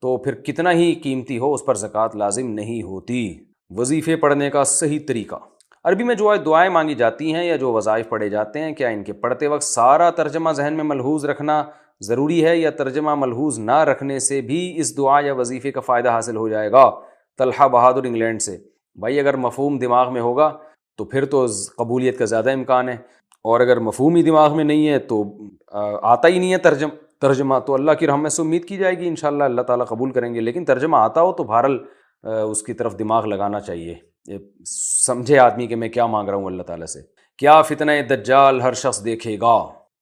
تو پھر کتنا ہی قیمتی ہو اس پر زکوٰۃ لازم نہیں ہوتی۔ وظیفے پڑھنے کا صحیح طریقہ۔ عربی میں جو دعائیں مانگی جاتی ہیں یا جو وظائف پڑھے جاتے ہیں، کیا ان کے پڑھتے وقت سارا ترجمہ ذہن میں ملحوظ رکھنا ضروری ہے، یا ترجمہ ملحوظ نہ رکھنے سے بھی اس دعا یا وظیفے کا فائدہ حاصل ہو جائے گا؟ طلحہ بہادر انگلینڈ سے۔ بھائی اگر مفہوم دماغ میں ہوگا تو پھر تو قبولیت کا زیادہ امکان ہے، اور اگر مفہوم ہی دماغ میں نہیں ہے تو آتا ہی نہیں ہے ترجمہ، تو اللہ کی رحمت سے امید کی جائے گی انشاءاللہ اللہ تعالیٰ قبول کریں گے۔ لیکن ترجمہ آتا ہو تو بہرحال اس کی طرف دماغ لگانا چاہیے، سمجھے آدمی کہ میں کیا مانگ رہا ہوں اللہ تعالیٰ سے۔ کیا فتنہ دجال ہر شخص دیکھے گا؟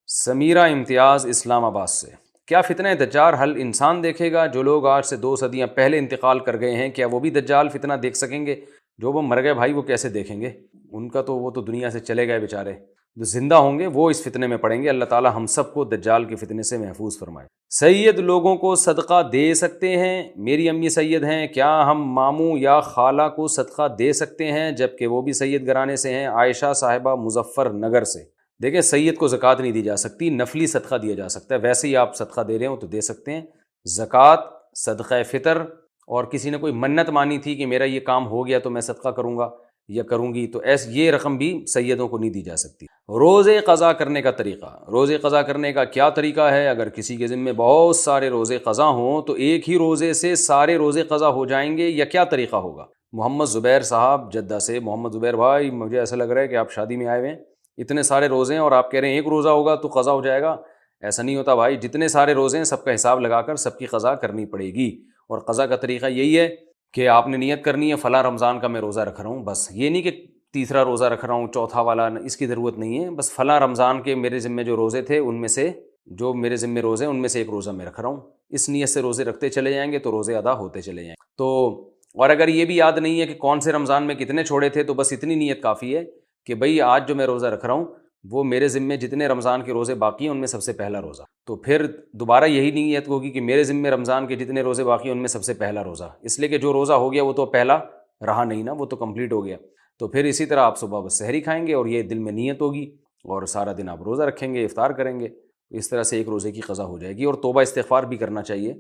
سمیرہ امتیاز اسلام آباد سے۔ کیا فتنہ دجال ہر انسان دیکھے گا؟ جو لوگ آج سے 2 صدیاں پہلے انتقال کر گئے ہیں، کیا وہ بھی دجال فتنہ دیکھ سکیں گے؟ جو وہ مر گئے بھائی وہ کیسے دیکھیں گے؟ ان کا تو وہ تو دنیا سے چلے گئے بیچارے، جو زندہ ہوں گے وہ اس فتنے میں پڑیں گے۔ اللہ تعالیٰ ہم سب کو دجال کے فتنے سے محفوظ فرمائے۔ سید لوگوں کو صدقہ دے سکتے ہیں؟ میری امی سید ہیں، کیا ہم ماموں یا خالہ کو صدقہ دے سکتے ہیں جبکہ وہ بھی سید گھرانے سے ہیں؟ عائشہ صاحبہ مظفر نگر سے۔ دیکھیں، سید کو زکوٰۃ نہیں دی جا سکتی، نفلی صدقہ دیا جا سکتا ہے، ویسے ہی آپ صدقہ دے رہے ہو تو دے سکتے ہیں۔ زکوٰۃ، صدقہ فطر، اور کسی نے کوئی منت مانی تھی کہ میرا یہ کام ہو گیا تو میں صدقہ کروں گا یا کروں گی، تو یہ رقم بھی سیدوں کو نہیں دی جا سکتی۔ روزے قضا کرنے کا طریقہ۔ روزے قضا کرنے کا کیا طریقہ ہے؟ اگر کسی کے ذمہ بہت سارے روزے قضا ہوں تو ایک ہی روزے سے سارے روزے قضا ہو جائیں گے، یا کیا طریقہ ہوگا؟ محمد زبیر صاحب جدہ سے۔ محمد زبیر بھائی، مجھے ایسا لگ رہا ہے کہ آپ شادی میں آئے ہوئے ہیں، اتنے سارے روزے ہیں اور آپ کہہ رہے ہیں ایک روزہ ہوگا تو قضا ہو جائے گا۔ ایسا نہیں ہوتا بھائی، جتنے سارے روزے ہیں سب کا حساب لگا کر سب کی قضا کرنی پڑے گی، اور قضا کا طریقہ یہی ہے کہ آپ نے نیت کرنی ہے فلاں رمضان کا میں روزہ رکھ رہا ہوں، بس یہ نہیں کہ تیسرا روزہ رکھ رہا ہوں، چوتھا والا، اس کی ضرورت نہیں ہے، بس فلاں رمضان کے میرے ذمے جو روزے تھے ان میں سے، جو میرے ذمے روزے ہیں ان میں سے ایک روزہ میں رکھ رہا ہوں، اس نیت سے روزے رکھتے چلے جائیں گے تو روزے ادا ہوتے چلے جائیں گے۔ تو اور اگر یہ بھی یاد نہیں ہے کہ کون سے رمضان میں کتنے چھوڑے تھے، تو بس اتنی نیت کافی ہے کہ بھئی آج جو میں روزہ رکھ رہا ہوں وہ میرے ذمے جتنے رمضان کے روزے باقی ہیں ان میں سب سے پہلا روزہ، تو پھر دوبارہ یہی نیت ہوگی کہ میرے ذمے رمضان کے جتنے روزے باقی ہیں ان میں سب سے پہلا روزہ، اس لیے کہ جو روزہ ہو گیا وہ تو پہلا رہا نہیں نا، وہ تو کمپلیٹ ہو گیا۔ تو پھر اسی طرح آپ صبح بس سحری کھائیں گے اور یہ دل میں نیت ہوگی، اور سارا دن آپ روزہ رکھیں گے، افطار کریں گے، اس طرح سے ایک روزے کی قضا ہو جائے گی۔ اور توبہ استغفار بھی کرنا چاہیے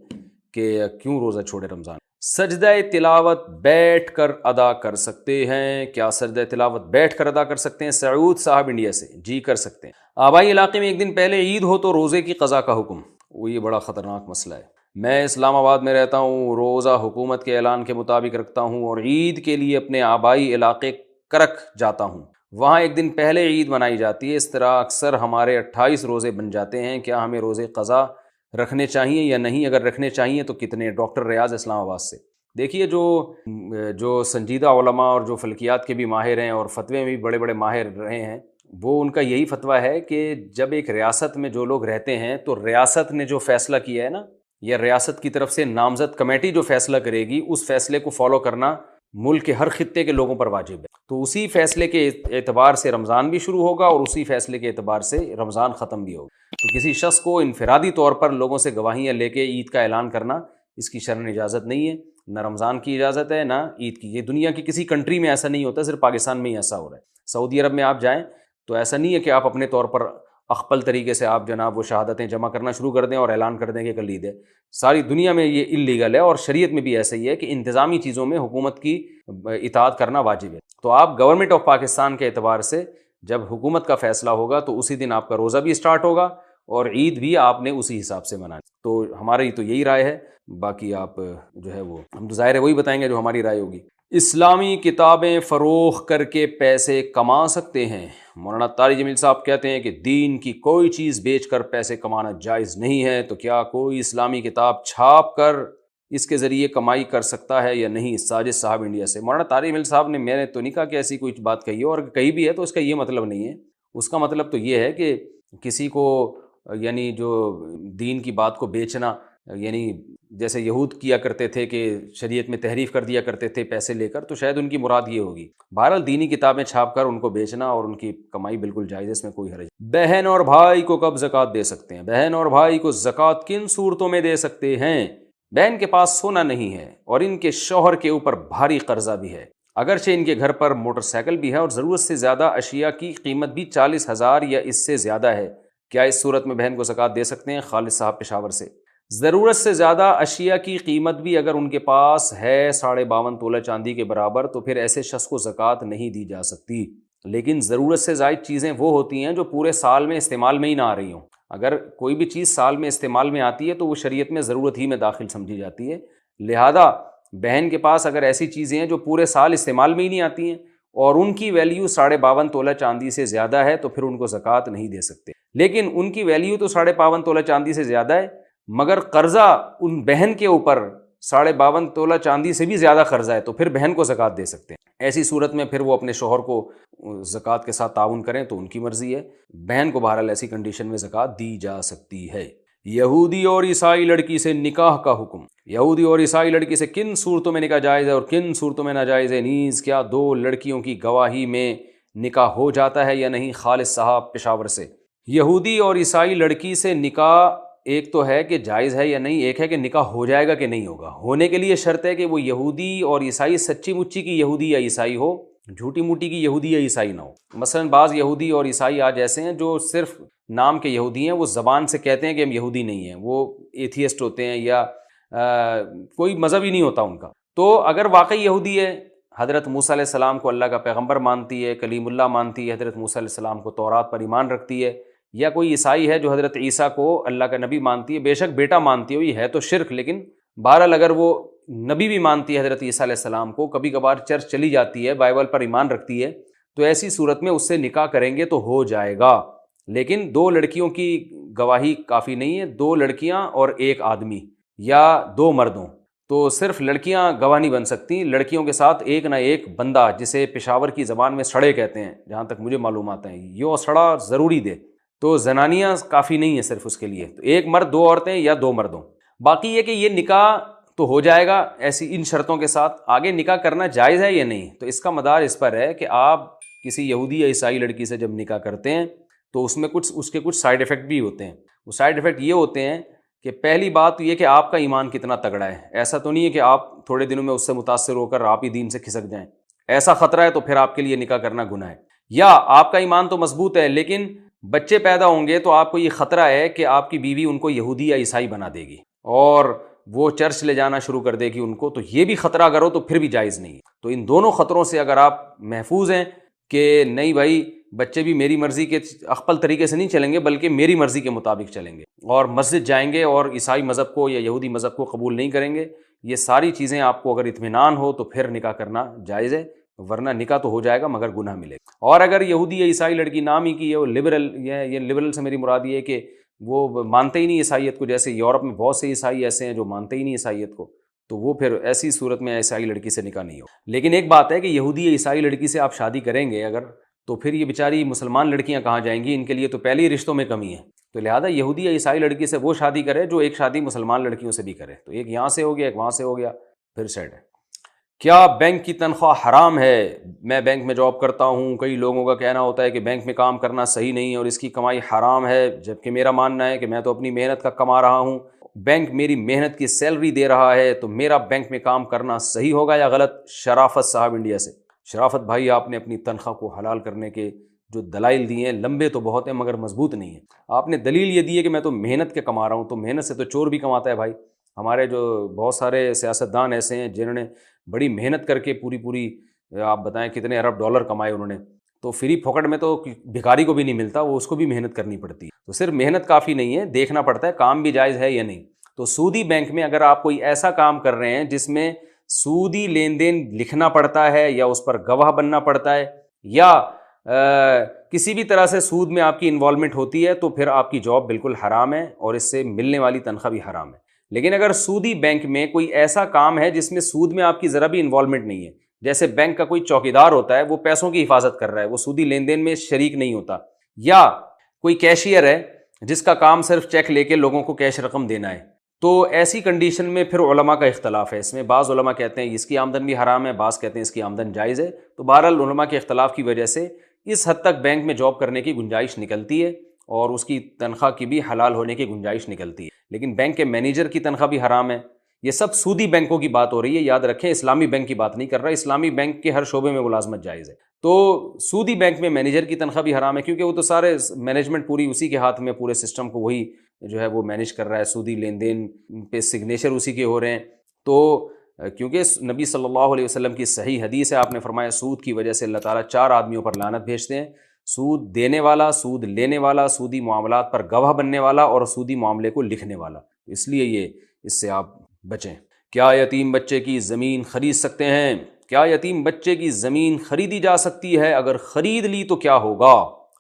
کہ کیوں روزہ چھوڑے رمضان۔ سجدہ تلاوت بیٹھ کر ادا کر سکتے ہیں؟ کیا سجدہ تلاوت بیٹھ کر ادا کر سکتے ہیں؟ سعود صاحب انڈیا سے۔ جی کر سکتے ہیں۔ آبائی علاقے میں ایک دن پہلے عید ہو تو روزے کی قضا کا حکم، وہ یہ بڑا خطرناک مسئلہ ہے۔ میں اسلام آباد میں رہتا ہوں، روزہ حکومت کے اعلان کے مطابق رکھتا ہوں اور عید کے لیے اپنے آبائی علاقے کرک جاتا ہوں، وہاں ایک دن پہلے عید منائی جاتی ہے، اس طرح اکثر ہمارے 28 روزے بن جاتے ہیں۔ کیا ہمیں روزے قضا رکھنے چاہیے یا نہیں؟ اگر رکھنے چاہیے تو کتنے؟ ڈاکٹر ریاض اسلام آباد سے۔ دیکھیے جو سنجیدہ علماء اور جو فلکیات کے بھی ماہر ہیں اور فتوے میں بھی بڑے بڑے ماہر رہے ہیں، وہ ان کا یہی فتویٰ ہے کہ جب ایک ریاست میں جو لوگ رہتے ہیں تو ریاست نے جو فیصلہ کیا ہے نا، یا ریاست کی طرف سے نامزد کمیٹی جو فیصلہ کرے گی، اس فیصلے کو فالو کرنا ملک کے ہر خطے کے لوگوں پر واجب ہے۔ تو اسی فیصلے کے اعتبار سے رمضان بھی شروع ہوگا اور اسی فیصلے کے اعتبار سے رمضان ختم بھی ہوگا۔ تو کسی شخص کو انفرادی طور پر لوگوں سے گواہیاں لے کے عید کا اعلان کرنا، اس کی شرعاً اجازت نہیں ہے، نہ رمضان کی اجازت ہے نہ عید کی۔ یہ دنیا کی کسی کنٹری میں ایسا نہیں ہوتا، صرف پاکستان میں ہی ایسا ہو رہا ہے۔ سعودی عرب میں آپ جائیں تو ایسا نہیں ہے کہ آپ اپنے طور پر اخپل طریقے سے آپ جناب وہ شہادتیں جمع کرنا شروع کر دیں اور اعلان کر دیں کہ کل عید ہے۔ ساری دنیا میں یہ اللیگل ہے، اور شریعت میں بھی ایسا ہی ہے کہ انتظامی چیزوں میں حکومت کی اطاعت کرنا واجب ہے۔ تو آپ گورنمنٹ آف پاکستان کے اعتبار سے جب حکومت کا فیصلہ ہوگا تو اسی دن آپ کا روزہ بھی اسٹارٹ ہوگا اور عید بھی آپ نے اسی حساب سے منانی۔ تو ہماری تو یہی رائے ہے، باقی آپ جو ہے وہ ہم تو ظاہر ہے وہی بتائیں گے جو ہماری رائے ہوگی۔ اسلامی کتابیں فروخت کر کے پیسے کما سکتے ہیں؟ مولانا طارق جمیل صاحب کہتے ہیں کہ دین کی کوئی چیز بیچ کر پیسے کمانا جائز نہیں ہے، تو کیا کوئی اسلامی کتاب چھاپ کر اس کے ذریعے کمائی کر سکتا ہے یا نہیں؟ ساجد صاحب انڈیا سے۔ مولانا طارق جمیل صاحب نے، میں نے تو نہیں کہا کہ ایسی کوئی بات کہی ہے، اور کہیں بھی ہے تو اس کا یہ مطلب نہیں ہے۔ اس کا مطلب تو یہ ہے کہ کسی کو یعنی جو دین کی بات کو بیچنا، یعنی جیسے یہود کیا کرتے تھے کہ شریعت میں تحریف کر دیا کرتے تھے پیسے لے کر، تو شاید ان کی مراد یہ ہوگی۔ بہرحال دینی کتابیں چھاپ کر ان کو بیچنا اور ان کی کمائی بالکل جائز ہے، اس میں کوئی حرج نہیں۔ بہن اور بھائی کو کب زکوٰۃ دے سکتے ہیں؟ بہن اور بھائی کو زکوٰۃ کن صورتوں میں دے سکتے ہیں؟ بہن کے پاس سونا نہیں ہے اور ان کے شوہر کے اوپر بھاری قرضہ بھی ہے، اگرچہ ان کے گھر پر موٹر سائیکل بھی ہے اور ضرورت سے زیادہ اشیاء کی قیمت بھی 40,000 یا اس سے زیادہ ہے، کیا اس صورت میں بہن کو زکوٰۃ دے سکتے ہیں؟ خالد صاحب پشاور سے۔ ضرورت سے زیادہ اشیاء کی قیمت بھی اگر ان کے پاس ہے 52.5 تولہ چاندی کے برابر، تو پھر ایسے شخص کو زکوٰۃ نہیں دی جا سکتی۔ لیکن ضرورت سے زائد چیزیں وہ ہوتی ہیں جو پورے سال میں استعمال میں ہی نہ آ رہی ہوں۔ اگر کوئی بھی چیز سال میں استعمال میں آتی ہے تو وہ شریعت میں ضرورت ہی میں داخل سمجھی جاتی ہے، لہذا بہن کے پاس اگر ایسی چیزیں ہیں جو پورے سال استعمال میں ہی نہیں آتی ہیں اور ان کی ویلیو 52.5 تولہ چاندی سے زیادہ ہے، تو پھر ان کو زکوٰۃ نہیں دے سکتے۔ لیکن ان کی ویلیو تو 52.5 تولہ چاندی سے زیادہ ہے، مگر قرضہ ان بہن کے اوپر 52.5 تولہ چاندی سے بھی زیادہ قرضہ ہے، تو پھر بہن کو زکوٰۃ دے سکتے ہیں۔ ایسی صورت میں پھر وہ اپنے شوہر کو زکوٰۃ کے ساتھ تعاون کریں تو ان کی مرضی ہے، بہن کو بہرحال ایسی کنڈیشن میں زکوٰۃ دی جا سکتی ہے۔ یہودی اور عیسائی لڑکی سے نکاح کا حکم۔ یہودی اور عیسائی لڑکی سے کن صورتوں میں نکاح جائز ہے اور کن صورتوں میں ناجائز ہے؟ نیز کیا دو لڑکیوں کی گواہی میں نکاح ہو جاتا ہے یا نہیں؟ خالد صاحب پشاور سے۔ یہودی اور عیسائی لڑکی سے نکاح ایک تو ہے کہ جائز ہے یا نہیں، ایک ہے کہ نکاح ہو جائے گا کہ نہیں ہوگا۔ ہونے کے لیے شرط ہے کہ وہ یہودی اور عیسائی سچی مچی کی یہودی یا عیسائی ہو، جھوٹی موٹی کی یہودی یا عیسائی نہ ہو۔ مثلا بعض یہودی اور عیسائی آج ایسے ہیں جو صرف نام کے یہودی ہیں، وہ زبان سے کہتے ہیں کہ ہم یہودی نہیں ہیں، وہ ایتھیسٹ ہوتے ہیں یا کوئی مذہب ہی نہیں ہوتا ان کا۔ تو اگر واقعی یہودی ہے، حضرت موسیٰ علیہ السلام کو اللہ کا پیغمبر مانتی ہے، کلیم اللہ مانتی ہے، حضرت موسیٰ علیہ السلام کو تورات پر ایمان رکھتی ہے، یا کوئی عیسائی ہے جو حضرت عیسیٰ کو اللہ کا نبی مانتی ہے، بے شک بیٹا مانتی ہے، یہ ہے تو شرک، لیکن بہرحال اگر وہ نبی بھی مانتی ہے حضرت عیسیٰ علیہ السلام کو، کبھی کبھار چرچ چلی جاتی ہے، بائبل پر ایمان رکھتی ہے، تو ایسی صورت میں اس سے نکاح کریں گے تو ہو جائے گا۔ لیکن دو لڑکیوں کی گواہی کافی نہیں ہے، دو لڑکیاں اور ایک آدمی یا دو مردوں، تو صرف لڑکیاں گواہ نہیں بن سکتی، لڑکیوں کے ساتھ ایک نہ ایک بندہ، جسے پشاور کی زبان میں سڑے کہتے ہیں جہاں تک مجھے معلومات ہیں، یہ سڑا ضروری دے، تو زنانیاں کافی نہیں ہے صرف اس کے لیے، تو ایک مرد دو عورتیں یا دو مردوں۔ باقی یہ کہ یہ نکاح تو ہو جائے گا ایسی ان شرطوں کے ساتھ، آگے نکاح کرنا جائز ہے یا نہیں، تو اس کا مدار اس پر ہے کہ آپ کسی یہودی یا عیسائی لڑکی سے جب نکاح کرتے ہیں تو اس میں اس کے کچھ سائیڈ ایفیکٹ بھی ہوتے ہیں۔ وہ سائیڈ ایفیکٹ یہ ہوتے ہیں کہ پہلی بات تو یہ کہ آپ کا ایمان کتنا تگڑا ہے، ایسا تو نہیں ہے کہ آپ تھوڑے دنوں میں اس سے متاثر ہو کر آپ ہی دین سے کھسک جائیں، ایسا خطرہ ہے تو پھر آپ کے لیے نکاح کرنا گناہ ہے۔ یا آپ کا ایمان تو مضبوط ہے لیکن بچے پیدا ہوں گے تو آپ کو یہ خطرہ ہے کہ آپ کی بیوی ان کو یہودی یا عیسائی بنا دے گی اور وہ چرچ لے جانا شروع کر دے گی ان کو، تو یہ بھی خطرہ اگر ہو تو پھر بھی جائز نہیں ہے۔ تو ان دونوں خطروں سے اگر آپ محفوظ ہیں کہ نہیں بھائی بچے بھی میری مرضی کے اخپل طریقے سے نہیں چلیں گے بلکہ میری مرضی کے مطابق چلیں گے اور مسجد جائیں گے اور عیسائی مذہب کو یا یہودی مذہب کو قبول نہیں کریں گے، یہ ساری چیزیں آپ کو اگر اطمینان ہو تو پھر نکاح کرنا جائز ہے، ورنہ نکاح تو ہو جائے گا مگر گناہ ملے گا۔ اور اگر یہودی یا عیسائی لڑکی نام ہی کی ہے، وہ لبرل، یہ لبرل سے میری مراد یہ ہے کہ وہ مانتے ہی نہیں عیسائیت کو، جیسے یورپ میں بہت سے عیسائی ایسے ہیں جو مانتے ہی نہیں عیسائیت کو، تو وہ پھر ایسی صورت میں عیسائی لڑکی سے نکاح نہیں ہو. لیکن ایک بات ہے کہ یہودی یا عیسائی لڑکی سے آپ شادی کریں گے اگر، تو پھر یہ بیچاری مسلمان لڑکیاں کہاں جائیں گی؟ ان کے لیے تو پہلے ہی رشتوں میں کمی ہے. تو لہٰذا یہودی یا عیسائی لڑکی سے وہ شادی کرے جو ایک شادی مسلمان لڑکیوں سے بھی کرے. تو ایک یہاں سے ہو گیا، ایک وہاں سے ہو گیا، پھر سیٹ ہے. کیا بینک کی تنخواہ حرام ہے؟ میں بینک میں جاب کرتا ہوں. کئی لوگوں کا کہنا ہوتا ہے کہ بینک میں کام کرنا صحیح نہیں ہے اور اس کی کمائی حرام ہے، جبکہ میرا ماننا ہے کہ میں تو اپنی محنت کا کما رہا ہوں، بینک میری محنت کی سیلری دے رہا ہے، تو میرا بینک میں کام کرنا صحیح ہوگا یا غلط؟ شرافت صاحب انڈیا سے. شرافت بھائی، آپ نے اپنی تنخواہ کو حلال کرنے کے جو دلائل دیے ہیں لمبے تو بہت ہیں مگر مضبوط نہیں ہیں. آپ نے دلیل یہ دی ہے کہ میں تو محنت کے کما رہا ہوں. تو محنت سے تو چور بھی کماتا ہے بھائی. ہمارے جو بہت سارے سیاستدان ایسے ہیں جنہوں نے بڑی محنت کر کے پوری آپ بتائیں کتنے ارب ڈالر کمائے انہوں نے. تو فری پھوکٹ میں تو بھکاری کو بھی نہیں ملتا، وہ اس کو بھی محنت کرنی پڑتی ہے. تو صرف محنت کافی نہیں ہے، دیکھنا پڑتا ہے کام بھی جائز ہے یا نہیں. تو سودی بینک میں اگر آپ کوئی ایسا کام کر رہے ہیں جس میں سودی لین دین لکھنا پڑتا ہے یا اس پر گواہ بننا پڑتا ہے یا کسی بھی طرح سے سود میں آپ کی انوالومنٹ ہوتی ہے، تو پھر آپ کی جاب بالکل حرام ہے اور اس سے ملنے والی تنخواہ بھی حرام ہے. لیکن اگر سودی بینک میں کوئی ایسا کام ہے جس میں سود میں آپ کی ذرا بھی انوالومنٹ نہیں ہے، جیسے بینک کا کوئی چوکیدار ہوتا ہے، وہ پیسوں کی حفاظت کر رہا ہے، وہ سودی لین دین میں شریک نہیں ہوتا، یا کوئی کیشیئر ہے جس کا کام صرف چیک لے کے لوگوں کو کیش رقم دینا ہے، تو ایسی کنڈیشن میں پھر علماء کا اختلاف ہے. اس میں بعض علماء کہتے ہیں اس کی آمدن بھی حرام ہے، بعض کہتے ہیں اس کی آمدن جائز ہے. تو بہرحال علماء کے اختلاف کی وجہ سے اس حد تک بینک میں جاب کرنے کی گنجائش نکلتی ہے اور اس کی تنخواہ کی بھی حلال ہونے کی گنجائش نکلتی ہے. لیکن بینک کے مینیجر کی تنخواہ بھی حرام ہے. یہ سب سودی بینکوں کی بات ہو رہی ہے، یاد رکھیں اسلامی بینک کی بات نہیں کر رہا. اسلامی بینک کے ہر شعبے میں ملازمت جائز ہے. تو سودی بینک میں مینیجر کی تنخواہ بھی حرام ہے، کیونکہ وہ تو سارے مینجمنٹ پوری اسی کے ہاتھ میں، پورے سسٹم کو وہی جو ہے وہ مینیج کر رہا ہے. سودی لین دین پہ سگنیچر اسی کے ہو رہے ہیں. تو کیونکہ نبی صلی اللہ علیہ وسلم کی صحیح حدیث ہے، آپ نے فرمایا سود کی وجہ سے اللہ تعالیٰ 4 آدمیوں پر لعنت بھیجتے ہیں: سود دینے والا، سود لینے والا، سودی معاملات پر گواہ بننے والا اور سودی معاملے کو لکھنے والا. اس لیے اس سے آپ بچیں. کیا یتیم بچے کی زمین خرید سکتے ہیں؟ کیا یتیم بچے کی زمین خریدی جا سکتی ہے؟ اگر خرید لی تو کیا ہوگا؟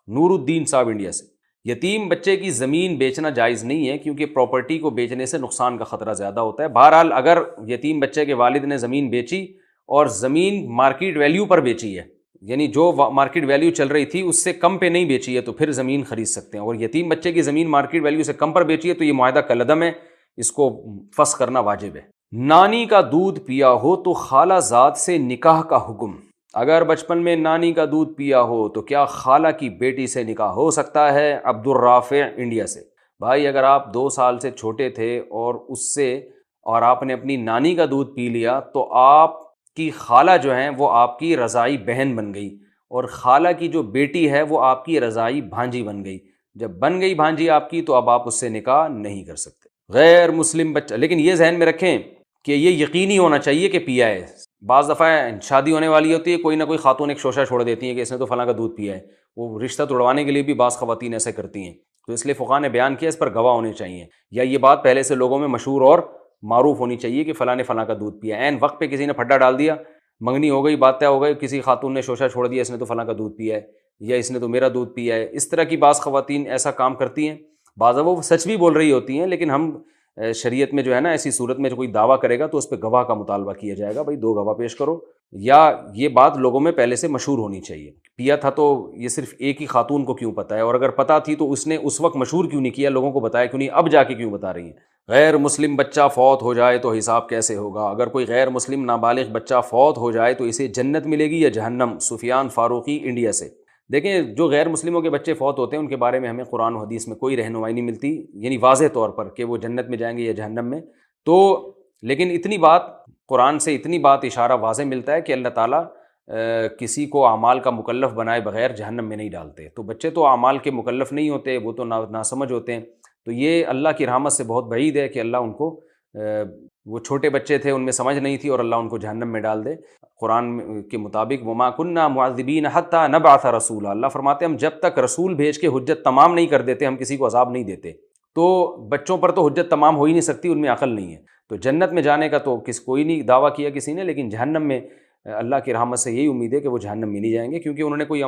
نور الدین صاحب انڈیا سے. یتیم بچے کی زمین بیچنا جائز نہیں ہے، کیونکہ پراپرٹی کو بیچنے سے نقصان کا خطرہ زیادہ ہوتا ہے. بہرحال اگر یتیم بچے کے والد نے زمین بیچی اور زمین مارکیٹ ویلیو پر بیچی ہے، یعنی جو مارکیٹ ویلیو چل رہی تھی اس سے کم پہ نہیں بیچی ہے، تو پھر زمین خرید سکتے ہیں. اور یتیم بچے کی زمین مارکیٹ ویلیو سے کم پر بیچی ہے تو یہ معاہدہ کالعدم ہے، اس کو فسخ کرنا واجب ہے. نانی کا دودھ پیا ہو تو خالہ زاد سے نکاح کا حکم. اگر بچپن میں نانی کا دودھ پیا ہو تو کیا خالہ کی بیٹی سے نکاح ہو سکتا ہے؟ عبد الرافع انڈیا سے. بھائی اگر آپ 2 سال سے چھوٹے تھے اور آپ نے اپنی نانی کا دودھ پی لیا تو آپ کی خالہ جو ہیں وہ آپ کی رضاعی بہن بن گئی، اور خالہ کی جو بیٹی ہے وہ آپ کی رضاعی بھانجی بن گئی. جب بن گئی بھانجی آپ کی تو اب آپ اس سے نکاح نہیں کر سکتے. غیر مسلم بچہ، لیکن یہ ذہن میں رکھیں کہ یہ یقینی ہونا چاہیے کہ پیا ہے. بعض دفعہ شادی ہونے والی ہوتی ہے، کوئی نہ کوئی خاتون ایک شوشہ چھوڑ دیتی ہیں کہ اس نے تو فلاں کا دودھ پیا ہے. وہ رشتہ توڑوانے کے لیے بھی بعض خواتین ایسے کرتی ہیں. تو اس لیے فقہاء نے بیان کیا اس پر گواہ ہونے چاہیے، یا یہ بات پہلے سے لوگوں میں مشہور اور معروف ہونی چاہیے کہ فلاں نے فلاں کا دودھ پیا. عین وقت پہ کسی نے پھڈا ڈال دیا، منگنی ہو گئی، بات طے ہو گئی، کسی خاتون نے شوشہ چھوڑ دیا اس نے تو فلاں کا دودھ پیا ہے یا اس نے تو میرا دودھ پیا ہے. اس طرح کی بعض خواتین ایسا کام کرتی ہیں. بعض وہ سچ بھی بول رہی ہوتی ہیں، لیکن ہم شریعت میں جو ہے نا ایسی صورت میں جو کوئی دعویٰ کرے گا تو اس پہ گواہ کا مطالبہ کیا جائے گا. بھائی 2 گواہ پیش کرو، یا یہ بات لوگوں میں پہلے سے مشہور ہونی چاہیے. پیا تھا تو یہ صرف ایک ہی خاتون کو کیوں پتہ ہے، اور اگر پتہ تھی تو اس نے اس وقت مشہور کیوں نہیں کیا، لوگوں کو بتایا کیوں نہیں، اب جا کے کیوں بتا رہی ہیں. غیر مسلم بچہ فوت ہو جائے تو حساب کیسے ہوگا؟ اگر کوئی غیر مسلم نابالغ بچہ فوت ہو جائے تو اسے جنت ملے گی یا جہنم؟ سفیان فاروقی انڈیا سے. دیکھیں جو غیر مسلموں کے بچے فوت ہوتے ہیں ان کے بارے میں ہمیں قرآن و حدیث میں کوئی رہنمائی نہیں ملتی، یعنی واضح طور پر کہ وہ جنت میں جائیں گے یا جہنم میں. تو لیکن اتنی بات قرآن سے اتنی بات اشارہ واضح ملتا ہے کہ اللہ تعالیٰ کسی کو اعمال کا مکلف بنائے بغیر جہنم میں نہیں ڈالتے. تو بچے تو اعمال کے مکلف نہیں ہوتے، وہ تو ناسمجھ ہوتے ہیں. تو یہ اللہ کی رحمت سے بہت بعید ہے کہ اللہ ان کو وہ چھوٹے بچے تھے ان میں سمجھ نہیں تھی اور اللہ ان کو جہنم میں ڈال دے. قرآن کے مطابق وما كنا معذبین حتی نبعث رسولا، اللہ فرماتے ہیں ہم جب تک رسول بھیج کے حجت تمام نہیں کر دیتے ہم کسی کو عذاب نہیں دیتے. تو بچوں پر تو حجت تمام ہو ہی نہیں سکتی، ان میں عقل نہیں ہے. تو جنت میں جانے کا تو کوئی نہیں دعویٰ کیا کسی نے، لیکن جہنم میں اللہ کی رحمت سے یہی امید ہے کہ وہ جہنم میں نہیں جائیں گے، کیونکہ انہوں نے کوئی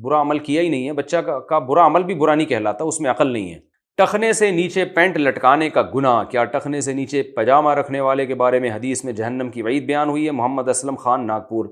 برا عمل کیا ہی نہیں ہے. بچہ کا برا عمل بھی برا نہیں کہلاتا، اس میں عقل نہیں ہے. ٹخنے سے نیچے پینٹ لٹکانے کا گناہ، کیا ٹخنے سے نیچے پاجامہ رکھنے والے کے بارے میں حدیث میں جہنم کی وعید بیان ہوئی ہے؟ محمد اسلم خان ناگپور۔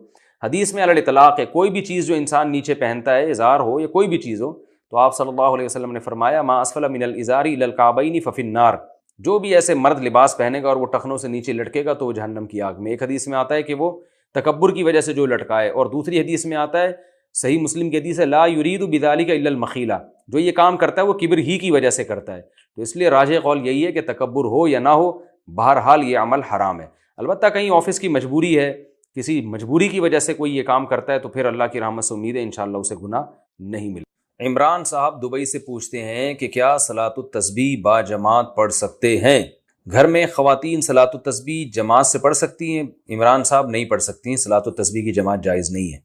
حدیث میں علی الاطلاق ہے، کوئی بھی چیز جو انسان نیچے پہنتا ہے، ازار ہو یا کوئی بھی چیز ہو، تو آپ صلی اللہ علیہ وسلم نے فرمایا ما اسفل من الازار الی الکعبین ففی النار، جو بھی ایسے مرد لباس پہنے گا اور وہ ٹخنوں سے نیچے لٹکے گا تو وہ جہنم کی آگ میں۔ ایک حدیث میں آتا ہے کہ وہ تکبر کی وجہ سے جو لٹکائے، اور دوسری حدیث میں آتا ہے، صحیح مسلم کی حدیث ہے، لا یرید بذلک الا المخیلہ، جو یہ کام کرتا ہے وہ کبر ہی کی وجہ سے کرتا ہے۔ تو اس لیے راجح قول یہی ہے کہ تکبر ہو یا نہ ہو، بہرحال یہ عمل حرام ہے۔ البتہ کہیں آفس کی مجبوری ہے، کسی مجبوری کی وجہ سے کوئی یہ کام کرتا ہے تو پھر اللہ کی رحمت سے امید ہے انشاءاللہ اسے گناہ نہیں ملے۔ عمران صاحب دبئی سے پوچھتے ہیں کہ کیا صلاۃ التسبیح با جماعت پڑھ سکتے ہیں؟ گھر میں خواتین صلاۃ التسبیح جماعت سے پڑھ سکتی ہیں؟ عمران صاحب نہیں پڑھ سکتی ہیں، صلاۃ التسبیح کی جماعت جائز نہیں ہے۔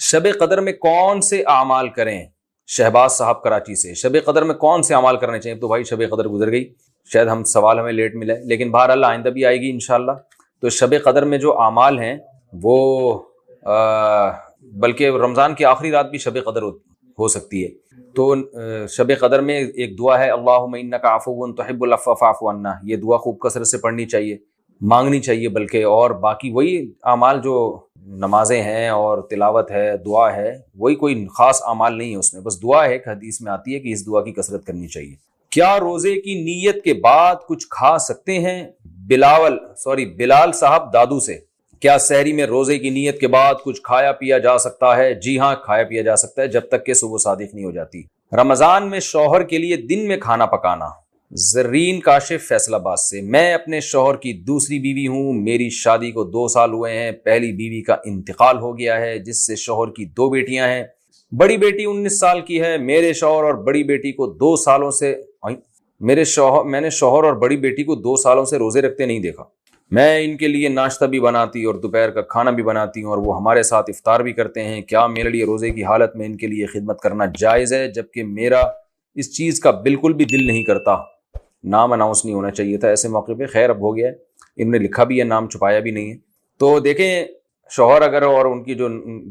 شب قدر میں کون سے اعمال کریں؟ شہباز صاحب کراچی سے، شب قدر میں کون سے اعمال کرنے چاہیے؟ تو بھائی شب قدر گزر گئی، شاید سوال ہمیں لیٹ ملا ہے، لیکن بہرحال آئندہ بھی آئے گی انشاءاللہ۔ تو شب قدر میں جو اعمال ہیں وہ بلکہ رمضان کی آخری رات بھی شب قدر ہو سکتی ہے۔ تو شب قدر میں ایک دعا ہے اللہم انک عفو تحب العفو فاعف عنا، یہ دعا خوب کثرت سے پڑھنی چاہیے، مانگنی چاہیے بلکہ، اور باقی وہی اعمال جو نمازیں ہیں اور تلاوت ہے، دعا ہے، وہی کوئی خاص اعمال نہیں ہے اس میں، بس دعا ہے کہ حدیث میں آتی ہے کہ اس دعا کی کثرت کرنی چاہیے۔ کیا روزے کی نیت کے بعد کچھ کھا سکتے ہیں؟ بلال صاحب دادو سے، کیا سحری میں روزے کی نیت کے بعد کچھ کھایا پیا جا سکتا ہے؟ جی ہاں، کھایا پیا جا سکتا ہے جب تک کہ صبح صادق نہیں ہو جاتی۔ رمضان میں شوہر کے لیے دن میں کھانا پکانا۔ زرین کاشف فیصل آباد سے، میں اپنے شوہر کی دوسری بیوی ہوں، میری شادی کو 2 سال ہوئے ہیں، پہلی بیوی کا انتقال ہو گیا ہے جس سے شوہر کی 2 بیٹیاں ہیں، بڑی بیٹی 19 سال کی ہے، میرے شوہر اور بڑی بیٹی کو 2 سالوں سے میں نے شوہر اور بڑی بیٹی کو 2 سالوں سے روزے رکھتے نہیں دیکھا، میں ان کے لیے ناشتہ بھی بناتی اور دوپہر کا کھانا بھی بناتی ہوں اور وہ ہمارے ساتھ افطار بھی کرتے ہیں، کیا میرے لیے روزے کی حالت میں ان کے لیے خدمت کرنا جائز ہے؟ جبکہ میرا اس چیز کا بالکل بھی دل نہیں کرتا۔ نام اناؤنس نہیں ہونا چاہیے تھا ایسے موقع پہ، خیر اب ہو گیا ہے، انہوں نے لکھا بھی ہے، نام چھپایا بھی نہیں ہے۔ تو دیکھیں، شوہر اگر اور ان کی جو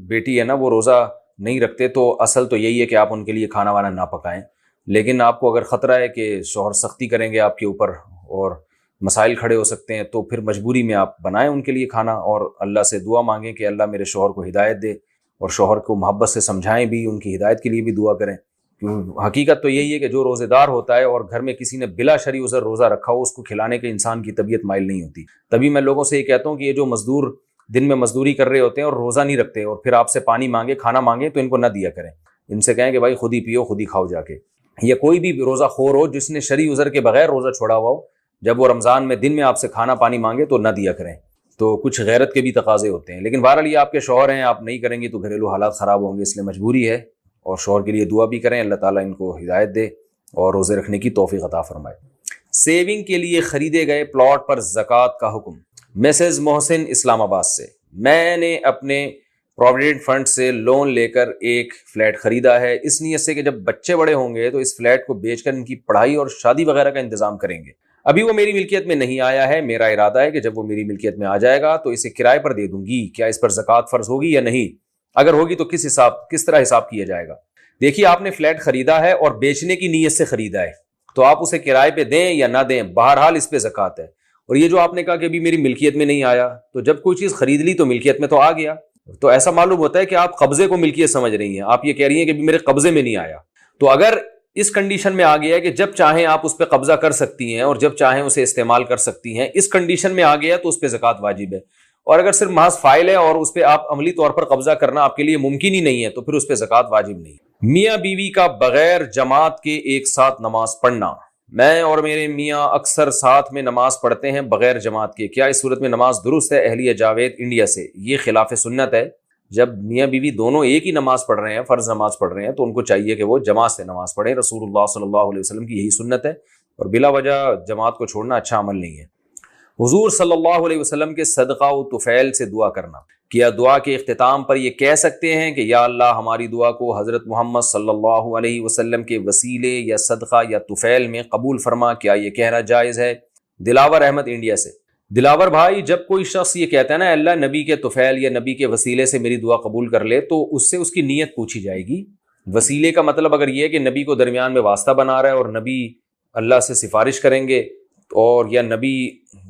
بیٹی ہے نا وہ روزہ نہیں رکھتے تو اصل تو یہی ہے کہ آپ ان کے لیے کھانا وانا نہ پکائیں، لیکن آپ کو اگر خطرہ ہے کہ شوہر سختی کریں گے آپ کے اوپر اور مسائل کھڑے ہو سکتے ہیں تو پھر مجبوری میں آپ بنائیں ان کے لیے کھانا اور اللہ سے دعا مانگیں کہ اللہ میرے شوہر کو ہدایت دے، اور شوہر کو محبت سے سمجھائیں بھی، ان کی ہدایت کے لیے بھی دعا کریں۔ حقیقت تو یہی ہے کہ جو روزے دار ہوتا ہے اور گھر میں کسی نے بلا شرعی عذر روزہ رکھا ہو، اس کو کھلانے کے انسان کی طبیعت مائل نہیں ہوتی۔ تبھی میں لوگوں سے یہ کہتا ہوں کہ یہ جو مزدور دن میں مزدوری کر رہے ہوتے ہیں اور روزہ نہیں رکھتے اور پھر آپ سے پانی مانگے، کھانا مانگے، تو ان کو نہ دیا کریں، ان سے کہیں کہ بھائی خود ہی پیو، خود ہی کھاؤ جا کے۔ یا کوئی بھی روزہ خور ہو جس نے شرعی عذر کے بغیر روزہ چھوڑا ہوا ہو، جب وہ رمضان میں دن میں آپ سے کھانا پانی مانگے تو نہ دیا کریں، تو کچھ غیرت کے بھی تقاضے ہوتے ہیں۔ لیکن بہرحال یہ آپ کے شوہر ہیں، آپ نہیں کریں گے تو گھریلو حالات خراب ہوں گے، اس لیے مجبوری ہے، اور شوہر کے لیے دعا بھی کریں، اللہ تعالیٰ ان کو ہدایت دے اور روزے رکھنے کی توفیق عطا فرمائے۔ سیونگ کے لیے خریدے گئے پلاٹ پر زکوٰۃ کا حکم۔ مسز محسن اسلام آباد سے، میں نے اپنے پروویڈنٹ فنڈ سے لون لے کر ایک فلیٹ خریدا ہے، اس نیت سے کہ جب بچے بڑے ہوں گے تو اس فلیٹ کو بیچ کر ان کی پڑھائی اور شادی وغیرہ کا انتظام کریں گے۔ ابھی وہ میری ملکیت میں نہیں آیا ہے، میرا ارادہ ہے کہ جب وہ میری ملکیت میں آ جائے گا تو اسے کرائے پر دے دوں گی، کیا اس پر زکوٰۃ فرض ہوگی یا نہیں؟ اگر ہوگی تو کس طرح حساب کیا جائے گا؟ دیکھیے، آپ نے فلیٹ خریدا ہے اور بیچنے کی نیت سے خریدا ہے، تو آپ اسے کرائے پہ دیں یا نہ دیں، بہرحال اس پہ زکوٰۃ ہے۔ اور یہ جو آپ نے کہا کہ ابھی میری ملکیت میں نہیں آیا، تو جب کوئی چیز خرید لی تو ملکیت میں تو آ گیا، تو ایسا معلوم ہوتا ہے کہ آپ قبضے کو ملکیت سمجھ رہی ہیں، آپ یہ کہہ رہی ہیں کہ ابھی میرے قبضے میں نہیں آیا۔ تو اگر اس کنڈیشن میں آ گیا ہے کہ جب چاہیں آپ اس پہ قبضہ کر سکتی ہیں اور جب چاہیں اسے استعمال کر سکتی ہیں، اس کنڈیشن میں آ گیا تو اس پہ زکوٰۃ واجب ہے۔ اور اگر صرف محض فائل ہے اور اس پہ آپ عملی طور پر قبضہ کرنا آپ کے لیے ممکن ہی نہیں ہے تو پھر اس پہ زکوٰۃ واجب نہیں۔ میاں بیوی کا بغیر جماعت کے ایک ساتھ نماز پڑھنا۔ میں اور میرے میاں اکثر ساتھ میں نماز پڑھتے ہیں بغیر جماعت کے، کیا اس صورت میں نماز درست ہے؟ اہلیہ جاوید انڈیا سے، یہ خلاف سنت ہے۔ جب میاں بیوی دونوں ایک ہی نماز پڑھ رہے ہیں، فرض نماز پڑھ رہے ہیں، تو ان کو چاہیے کہ وہ جماعت سے نماز پڑھیں، رسول اللہ صلی اللہ علیہ وسلم کی یہی سنت ہے، اور بلا وجہ جماعت کو چھوڑنا اچھا عمل نہیں ہے۔ حضور صلی اللہ علیہ وسلم کے صدقہ و طفیل سے دعا کرنا، کیا دعا کے اختتام پر یہ کہہ سکتے ہیں کہ یا اللہ ہماری دعا کو حضرت محمد صلی اللہ علیہ وسلم کے وسیلے یا صدقہ یا طفیل میں قبول فرما؟ کیا یہ کہنا جائز ہے؟ دلاور احمد انڈیا سے، دلاور بھائی، جب کوئی شخص یہ کہتا ہے نا اللہ نبی کے طفیل یا نبی کے وسیلے سے میری دعا قبول کر لے، تو اس سے اس کی نیت پوچھی جائے گی۔ وسیلے کا مطلب اگر یہ ہے کہ نبی کو درمیان میں واسطہ بنا رہا ہے اور نبی اللہ سے سفارش کریں گے اور یا نبی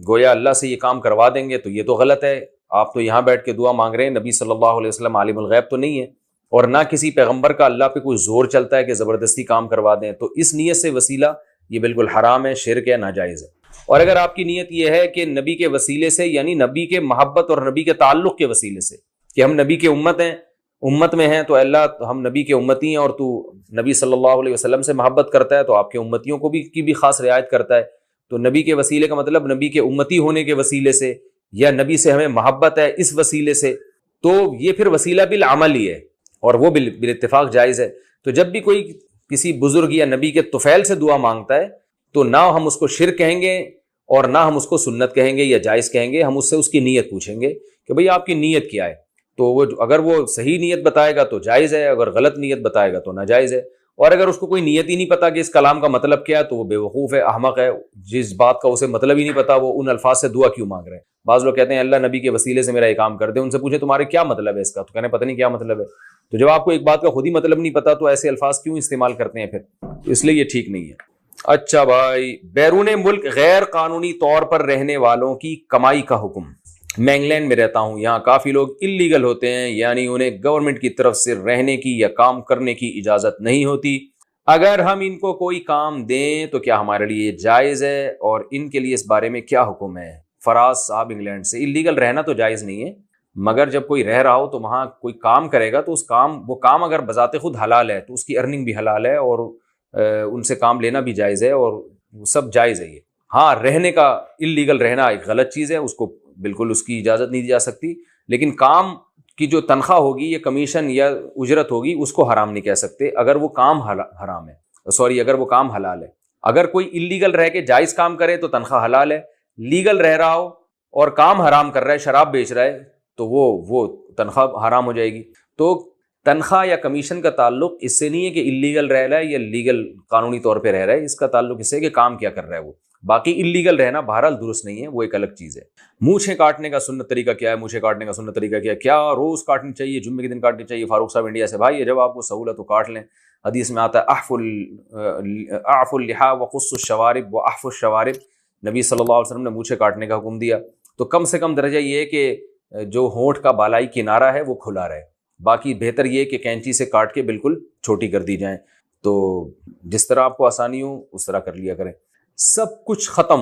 گویا اللہ سے یہ کام کروا دیں گے تو یہ تو غلط ہے. آپ تو یہاں بیٹھ کے دعا مانگ رہے ہیں, نبی صلی اللہ علیہ وسلم عالم الغیب تو نہیں ہے, اور نہ کسی پیغمبر کا اللہ پہ کوئی زور چلتا ہے کہ زبردستی کام کروا دیں. تو اس نیت سے وسیلہ یہ بالکل حرام ہے, شرک ہے, ناجائز ہے. اور اگر آپ کی نیت یہ ہے کہ نبی کے وسیلے سے, یعنی نبی کے محبت اور نبی کے تعلق کے وسیلے سے, کہ ہم نبی کے امت میں ہیں تو اللہ ہم نبی کے امتی ہیں اور تو نبی صلی اللہ علیہ وسلم سے محبت کرتا ہے تو آپ کے امتیوں کو بھی خاص رعایت کرتا ہے, تو نبی کے وسیلے کا مطلب نبی کے امتی ہونے کے وسیلے سے یا نبی سے ہمیں محبت ہے اس وسیلے سے, تو یہ پھر وسیلہ بالعمل ہی ہے اور وہ بالاتفاق جائز ہے. تو جب بھی کوئی کسی بزرگ یا نبی کے طفیل سے دعا مانگتا ہے تو نہ ہم اس کو شرک کہیں گے اور نہ ہم اس کو سنت کہیں گے یا جائز کہیں گے, ہم اس سے اس کی نیت پوچھیں گے کہ بھئی آپ کی نیت کیا ہے. تو وہ اگر وہ صحیح نیت بتائے گا تو جائز ہے, اگر غلط نیت بتائے گا تو ناجائز ہے. اور اگر اس کو کوئی نیت ہی نہیں پتا کہ اس کلام کا مطلب کیا ہے تو وہ بے وقوف ہے, احمق ہے. جس بات کا اسے مطلب ہی نہیں پتا وہ ان الفاظ سے دعا کیوں مانگ رہے ہیں. بعض لوگ کہتے ہیں اللہ نبی کے وسیلے سے میرا یہ کام کر دے, ان سے پوچھے تمہارے کیا مطلب ہے اس کا, تو کہنے پتہ نہیں کیا مطلب ہے. تو جب آپ کو ایک بات کا خود ہی مطلب نہیں پتا تو ایسے الفاظ کیوں استعمال کرتے ہیں پھر, اس لیے یہ ٹھیک نہیں ہے. اچھا بھائی, بیرون ملک غیر قانونی طور پر رہنے والوں کی کمائی کا حکم. میں انگلینڈ میں رہتا ہوں, یہاں کافی لوگ اللیگل ہوتے ہیں, یعنی انہیں گورنمنٹ کی طرف سے رہنے کی یا کام کرنے کی اجازت نہیں ہوتی. اگر ہم ان کو کوئی کام دیں تو کیا ہمارے لیے جائز ہے, اور ان کے لیے اس بارے میں کیا حکم ہے؟ فراز صاحب انگلینڈ سے. اللیگل رہنا تو جائز نہیں ہے, مگر جب کوئی رہ رہا ہو تو وہاں کوئی کام کرے گا تو وہ کام اگر بذات خود حلال ہے تو اس کی ارننگ بھی حلال ہے اور ان سے کام لینا بھی جائز ہے اور وہ سب جائز ہے. یہ ہاں رہنے کا اللیگل رہنا ایک غلط چیز ہے, اس کو بالکل اس کی اجازت نہیں دی جا سکتی, لیکن کام کی جو تنخواہ ہوگی یا کمیشن یا اجرت ہوگی اس کو حرام نہیں کہہ سکتے اگر وہ کام حرام ہے, اگر وہ کام حلال ہے. اگر کوئی اللیگل رہ کے جائز کام کرے تو تنخواہ حلال ہے, لیگل رہ رہا ہو اور کام حرام کر رہا ہے, شراب بیچ رہا ہے, تو وہ تنخواہ حرام ہو جائے گی. تو تنخواہ یا کمیشن کا تعلق اس سے نہیں ہے کہ اللیگل رہ رہا ہے یا لیگل قانونی طور پہ رہ رہا ہے, اس کا تعلق اس سے کہ کام کیا کر رہا ہے وہ. باقی اللیگل رہنا بہرحال درست نہیں ہے, وہ ایک الگ چیز ہے. مونچھیں کاٹنے کا سنت طریقہ کیا ہے؟ مونچھیں کاٹنے کا سنت طریقہ کیا روز کاٹنی چاہیے, جمعے کے دن کاٹنی چاہیے؟ فاروق صاحب انڈیا سے. بھائی جب آپ کو سہولت تو کاٹ لیں, حدیث میں آتا ہے اعف اللحا وقص الشوارب واحف الشوارب, نبی صلی اللہ علیہ وسلم نے مونچھیں کاٹنے کا حکم دیا. تو کم سے کم درجہ یہ ہے کہ جو ہونٹ کا بالائی کنارہ ہے وہ کھلا رہے, باقی بہتر یہ کہ کینچی سے کاٹ کے بالکل چھوٹی کر دی جائیں. تو جس طرح آپ کو آسانی ہو اس طرح کر لیا کریں. سب کچھ ختم,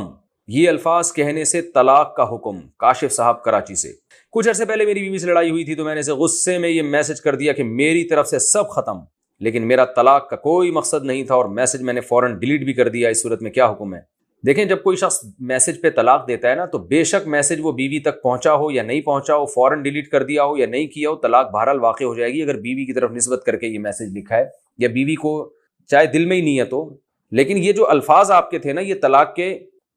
یہ الفاظ کہنے سے طلاق کا حکم. کاشف صاحب کراچی سے. کچھ عرصے پہلے میری بیوی سے لڑائی ہوئی تھی تو میں نے اسے غصے میں یہ میسج کر دیا کہ میری طرف سے سب ختم, لیکن میرا طلاق کا کوئی مقصد نہیں تھا اور میسج میں نے فوراً ڈیلیٹ بھی کر دیا. اس صورت میں کیا حکم ہے؟ دیکھیں, جب کوئی شخص میسج پہ طلاق دیتا ہے نا تو بے شک میسج وہ بیوی تک پہنچا ہو یا نہیں پہنچا ہو, فوراً ڈیلیٹ کر دیا ہو یا نہیں کیا ہو, طلاق بہرحال واقع ہو جائے گی اگر بیوی کی طرف نسبت کر کے یہ میسج لکھا ہے یا بیوی کو چاہے دل میں ہی نیت ہو. لیکن یہ جو الفاظ آپ کے تھے نا, یہ طلاق کے,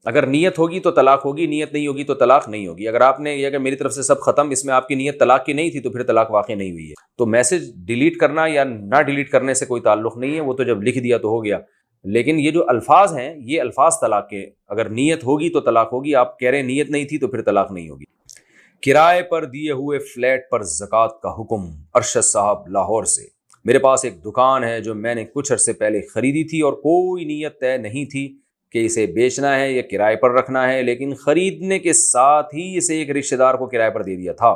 اگر نیت ہوگی تو طلاق ہوگی, نیت نہیں ہوگی تو طلاق نہیں ہوگی. اگر آپ نے یہ کہ میری طرف سے سب ختم, اس میں آپ کی نیت طلاق کی نہیں تھی تو پھر طلاق واقع نہیں ہوئی ہے. تو میسج ڈیلیٹ کرنا یا نہ ڈیلیٹ کرنے سے کوئی تعلق نہیں ہے, وہ تو جب لکھ دیا تو ہو گیا. لیکن یہ جو الفاظ ہیں یہ الفاظ طلاق کے, اگر نیت ہوگی تو طلاق ہوگی. آپ کہہ رہے ہیں نیت نہیں تھی تو پھر طلاق نہیں ہوگی. کرائے پر دیے ہوئے فلیٹ پر زکوٰۃ کا حکم. ارشد صاحب لاہور سے. میرے پاس ایک دکان ہے جو میں نے کچھ عرصے پہلے خریدی تھی اور کوئی نیت طے نہیں تھی کہ اسے بیچنا ہے یا کرائے پر رکھنا ہے, لیکن خریدنے کے ساتھ ہی اسے ایک رشتہ دار کو کرائے پر دے دیا تھا.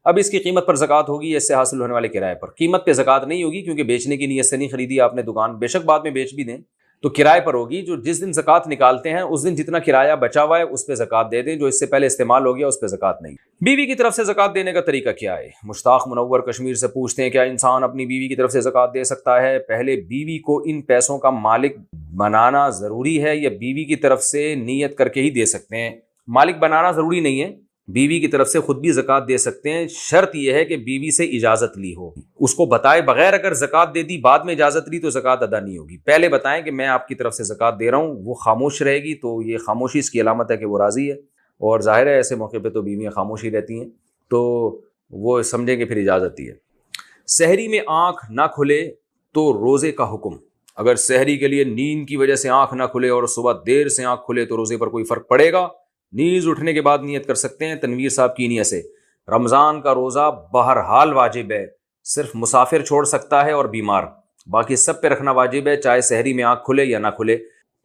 اب اس کی قیمت پر زکوٰۃ ہوگی, اس سے حاصل ہونے والے کرائے پر. قیمت پہ زکوٰۃ نہیں ہوگی کیونکہ بیچنے کی نیت سے نہیں خریدی آپ نے دکان, بے شک بعد میں بیچ بھی دیں تو کرائے پر ہوگی. جو جس دن زکوٰۃ نکالتے ہیں اس دن جتنا کرایہ بچا ہوا ہے اس پہ زکوٰۃ دے دیں, جو اس سے پہلے استعمال ہو گیا اس پہ زکوٰۃ نہیں. بیوی کی طرف سے زکوٰۃ دینے کا طریقہ کیا ہے؟ مشتاق منور کشمیر سے پوچھتے ہیں, کیا انسان اپنی بیوی کی طرف سے زکوٰۃ دے سکتا ہے؟ پہلے بیوی کو ان پیسوں کا مالک بنانا ضروری ہے یا بیوی کی طرف سے نیت کر کے ہی دے سکتے ہیں؟ مالک بنانا ضروری نہیں ہے, بیوی کی طرف سے خود بھی زکوٰۃ دے سکتے ہیں. شرط یہ ہے کہ بیوی سے اجازت لی ہو, اس کو بتائے بغیر اگر زکوٰۃ دے دی بعد میں اجازت لی تو زکوٰۃ ادا نہیں ہوگی. پہلے بتائیں کہ میں آپ کی طرف سے زکوٰۃ دے رہا ہوں, وہ خاموش رہے گی تو یہ خاموشی اس کی علامت ہے کہ وہ راضی ہے, اور ظاہر ہے ایسے موقع پہ تو بیویاں خاموشی رہتی ہیں تو وہ سمجھیں کہ پھر اجازت دی ہے. سحری میں آنکھ نہ کھلے تو روزے کا حکم. اگر سحری کے لیے نیند کی وجہ سے آنکھ نہ کھلے اور صبح دیر سے آنکھ کھلے تو روزے پر کوئی فرق پڑے گا؟ نیز اٹھنے کے بعد نیت کر سکتے ہیں. تنویر صاحب کی نیت سے. رمضان کا روزہ بہرحال واجب ہے, صرف مسافر چھوڑ سکتا ہے اور بیمار, باقی سب پہ رکھنا واجب ہے چاہے سحری میں آنکھ کھلے یا نہ کھلے.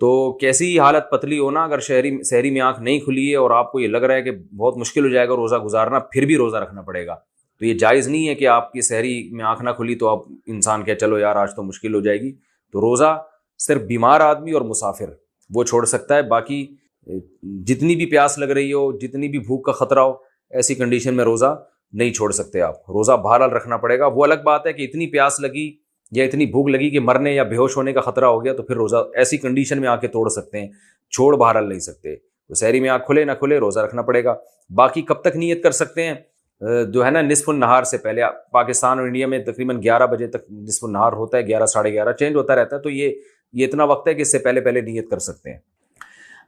تو کیسی حالت پتلی ہونا، اگر شہری میں آنکھ نہیں کھلی ہے اور آپ کو یہ لگ رہا ہے کہ بہت مشکل ہو جائے گا روزہ گزارنا، پھر بھی روزہ رکھنا پڑے گا. تو یہ جائز نہیں ہے کہ آپ کی شہری میں آنکھ نہ کھلی تو آپ انسان کہ چلو یار آج تو مشکل ہو جائے گی. تو روزہ صرف بیمار آدمی اور مسافر وہ چھوڑ سکتا ہے. باقی جتنی بھی پیاس لگ رہی ہو، جتنی بھی بھوک کا خطرہ ہو، ایسی کنڈیشن میں روزہ نہیں چھوڑ سکتے آپ. روزہ بہرحال رکھنا پڑے گا. وہ الگ بات ہے کہ اتنی پیاس لگی یا اتنی بھوک لگی کہ مرنے یا بے ہوش ہونے کا خطرہ ہو گیا تو پھر روزہ ایسی کنڈیشن میں آ کے توڑ سکتے ہیں، چھوڑ بہرحال نہیں سکتے. تو سحری میں آنکھ کھلے نہ کھلے روزہ رکھنا پڑے گا. باقی کب تک نیت کر سکتے ہیں؟ جو ہے نا نصف النہار سے پہلے. پاکستان اور انڈیا میں تقریباً 11 بجے تک نصف النہار ہوتا ہے، 11 ساڑھے 11 چینج ہوتا رہتا ہے. تو یہ اتنا وقت ہے کہ اس سے پہلے نیت کر سکتے ہیں.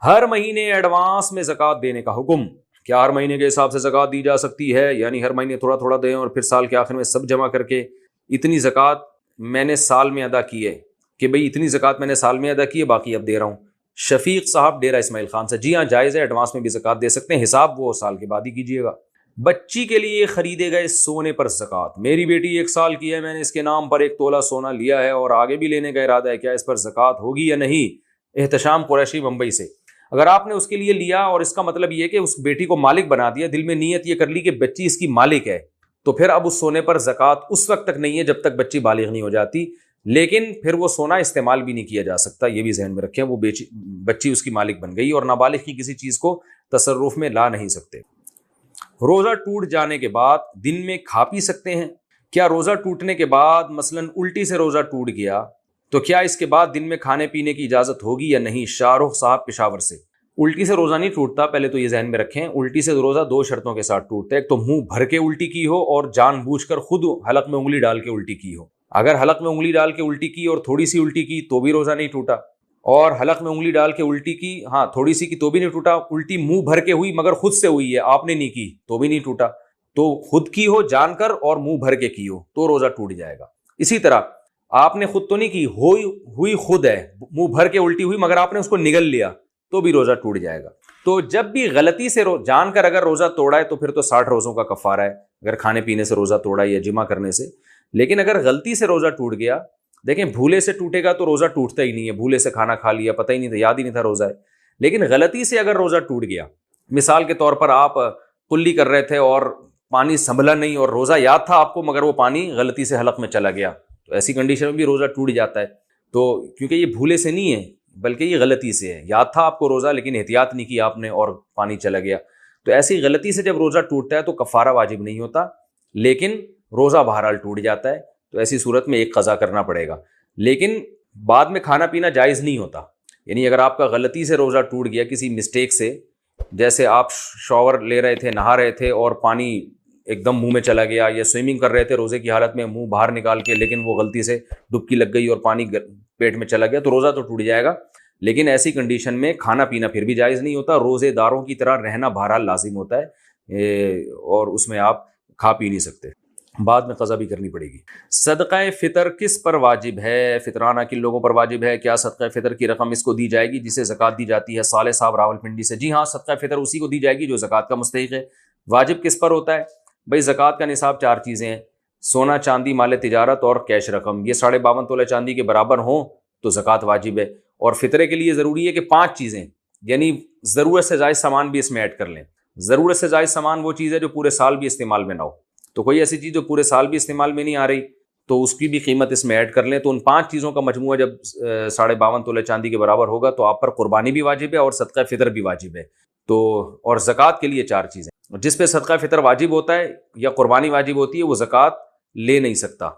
ہر مہینے ایڈوانس میں زکوٰۃ دینے کا حکم. کیا ہر مہینے کے حساب سے زکوٰۃ دی جا سکتی ہے؟ یعنی ہر مہینے تھوڑا تھوڑا دیں اور پھر سال کے آخر میں سب جمع کر کے اتنی زکوٰۃ میں نے سال میں ادا کی ہے کہ بھئی اتنی زکوٰۃ میں نے سال میں ادا کی ہے، باقی اب دے رہا ہوں. شفیق صاحب ڈیرہ اسماعیل خان سے. جی ہاں جائز ہے، ایڈوانس میں بھی زکوٰۃ دے سکتے ہیں، حساب وہ سال کے بعد ہی کیجیے گا. بچی کے لیے خریدے گئے سونے پر زکوٰۃ. میری بیٹی 1 سال کی ہے، میں نے اس کے نام پر 1 تولہ سونا لیا ہے اور آگے بھی لینے کا ارادہ ہے، کیا اس پر زکوٰۃ ہوگی یا نہیں؟ احتشام قریشی ممبئی سے. اگر آپ نے اس کے لیے لیا اور اس کا مطلب یہ کہ اس بیٹی کو مالک بنا دیا، دل میں نیت یہ کر لی کہ بچی اس کی مالک ہے، تو پھر اب اس سونے پر زکوٰۃ اس وقت تک نہیں ہے جب تک بچی بالغ نہیں ہو جاتی. لیکن پھر وہ سونا استعمال بھی نہیں کیا جا سکتا، یہ بھی ذہن میں رکھیں. وہ بچی اس کی مالک بن گئی اور نابالغ کی کسی چیز کو تصرف میں لا نہیں سکتے. روزہ ٹوٹ جانے کے بعد دن میں کھا پی سکتے ہیں؟ کیا روزہ ٹوٹنے کے بعد مثلاً الٹی سے روزہ ٹوٹ گیا تو کیا اس کے بعد دن میں کھانے پینے کی اجازت ہوگی یا نہیں؟ شاہ رخ صاحب پشاور سے. الٹی سے روزہ نہیں ٹوٹتا، پہلے تو یہ ذہن میں رکھیں. الٹی سے روزہ 2 شرطوں کے ساتھ ٹوٹتا ہے. ایک تو منہ بھر کے الٹی کی ہو اور جان بوجھ کر خود حلق میں انگلی ڈال کے الٹی کی ہو. اگر حلق میں انگلی ڈال کے الٹی کی اور تھوڑی سی الٹی کی تو بھی روزہ نہیں ٹوٹا، اور حلق میں انگلی ڈال کے الٹی کی تھوڑی سی کی تو بھی نہیں ٹوٹا. الٹی منہ بھر کے ہوئی مگر خود سے ہوئی ہے، آپ نے نہیں کی تو بھی نہیں ٹوٹا. تو خود کی ہو جان کر اور منہ بھر کے کی ہو تو روزہ ٹوٹ جائے گا. اسی طرح آپ نے خود تو نہیں کی، ہوئی خود ہے، منہ بھر کے الٹی ہوئی مگر آپ نے اس کو نگل لیا تو بھی روزہ ٹوٹ جائے گا. تو جب بھی غلطی سے جان کر اگر روزہ توڑا ہے تو پھر تو 60 روزوں کا کفارہ ہے، اگر کھانے پینے سے روزہ توڑا یا جمع کرنے سے. لیکن اگر غلطی سے روزہ ٹوٹ گیا، دیکھیں بھولے سے ٹوٹے گا تو روزہ ٹوٹتا ہی نہیں ہے. بھولے سے کھانا کھا لیا، پتہ ہی نہیں تھا، یاد ہی نہیں تھا روزہ ہے. لیکن غلطی سے اگر روزہ ٹوٹ گیا، مثال کے طور پر آپ کلی کر رہے تھے اور پانی سنبھلا نہیں اور روزہ یاد تھا آپ کو مگر وہ پانی غلطی سے حلق میں چلا گیا، تو ایسی کنڈیشن میں بھی روزہ ٹوٹ جاتا ہے. تو کیونکہ یہ بھولے سے نہیں ہے بلکہ یہ غلطی سے ہے. یاد تھا آپ کو روزہ لیکن احتیاط نہیں کی آپ نے اور پانی چلا گیا. تو ایسی غلطی سے جب روزہ ٹوٹتا ہے تو کفارہ واجب نہیں ہوتا، لیکن روزہ بہرحال ٹوٹ جاتا ہے. تو ایسی صورت میں ایک قضا کرنا پڑے گا. لیکن بعد میں کھانا پینا جائز نہیں ہوتا. یعنی اگر آپ کا غلطی سے روزہ ٹوٹ گیا کسی مسٹیک سے، جیسے آپ شاور لے رہے تھے، نہا رہے تھے اور پانی ایک دم منہ میں چلا گیا، یا سوئمنگ کر رہے تھے روزے کی حالت میں منہ باہر نکال کے لیکن وہ غلطی سے ڈبکی لگ گئی اور پانی پیٹ میں چلا گیا، تو روزہ تو ٹوٹ جائے گا. لیکن ایسی کنڈیشن میں کھانا پینا پھر بھی جائز نہیں ہوتا. روزے داروں کی طرح رہنا بہرحال لازم ہوتا ہے اور اس میں آپ کھا پی نہیں سکتے، بعد میں قضا بھی کرنی پڑے گی. صدقہ فطر کس پر واجب ہے؟ فطرانہ کن لوگوں پر واجب ہے؟ کیا صدقہ فطر کی رقم اس کو دی جائے گی جسے زکوٰۃ دی جاتی ہے؟ صالح صاحب راولپنڈی سے. جی ہاں، صدقہ فطر اسی کو دی جائے گی جو زکوٰۃ کا مستحق ہے. واجب کس پر ہوتا ہے؟ بھائی زکوٰۃ کا نصاب 4 چیزیں ہیں: سونا، چاندی، مال تجارت اور کیش رقم. یہ 52.5 تولہ چاندی کے برابر ہوں تو زکوٰۃ واجب ہے. اور فطرے کے لیے ضروری ہے کہ 5 چیزیں، یعنی ضرورت سے زائد سامان بھی اس میں ایڈ کر لیں. ضرورت سے زائد سامان وہ چیز ہے جو پورے سال بھی استعمال میں نہ ہو. تو کوئی ایسی چیز جو پورے سال بھی استعمال میں نہیں آ رہی تو اس کی بھی قیمت اس میں ایڈ کر لیں. تو ان 5 چیزوں کا مجموعہ جب 52.5 تولہ چاندی کے برابر ہوگا تو آپ پر قربانی بھی واجب ہے اور صدقہ فطر بھی واجب ہے. تو اور زکوٰۃ کے لیے 4 چیزیں. جس پہ صدقہ فطر واجب ہوتا ہے یا قربانی واجب ہوتی ہے وہ زکوٰۃ لے نہیں سکتا.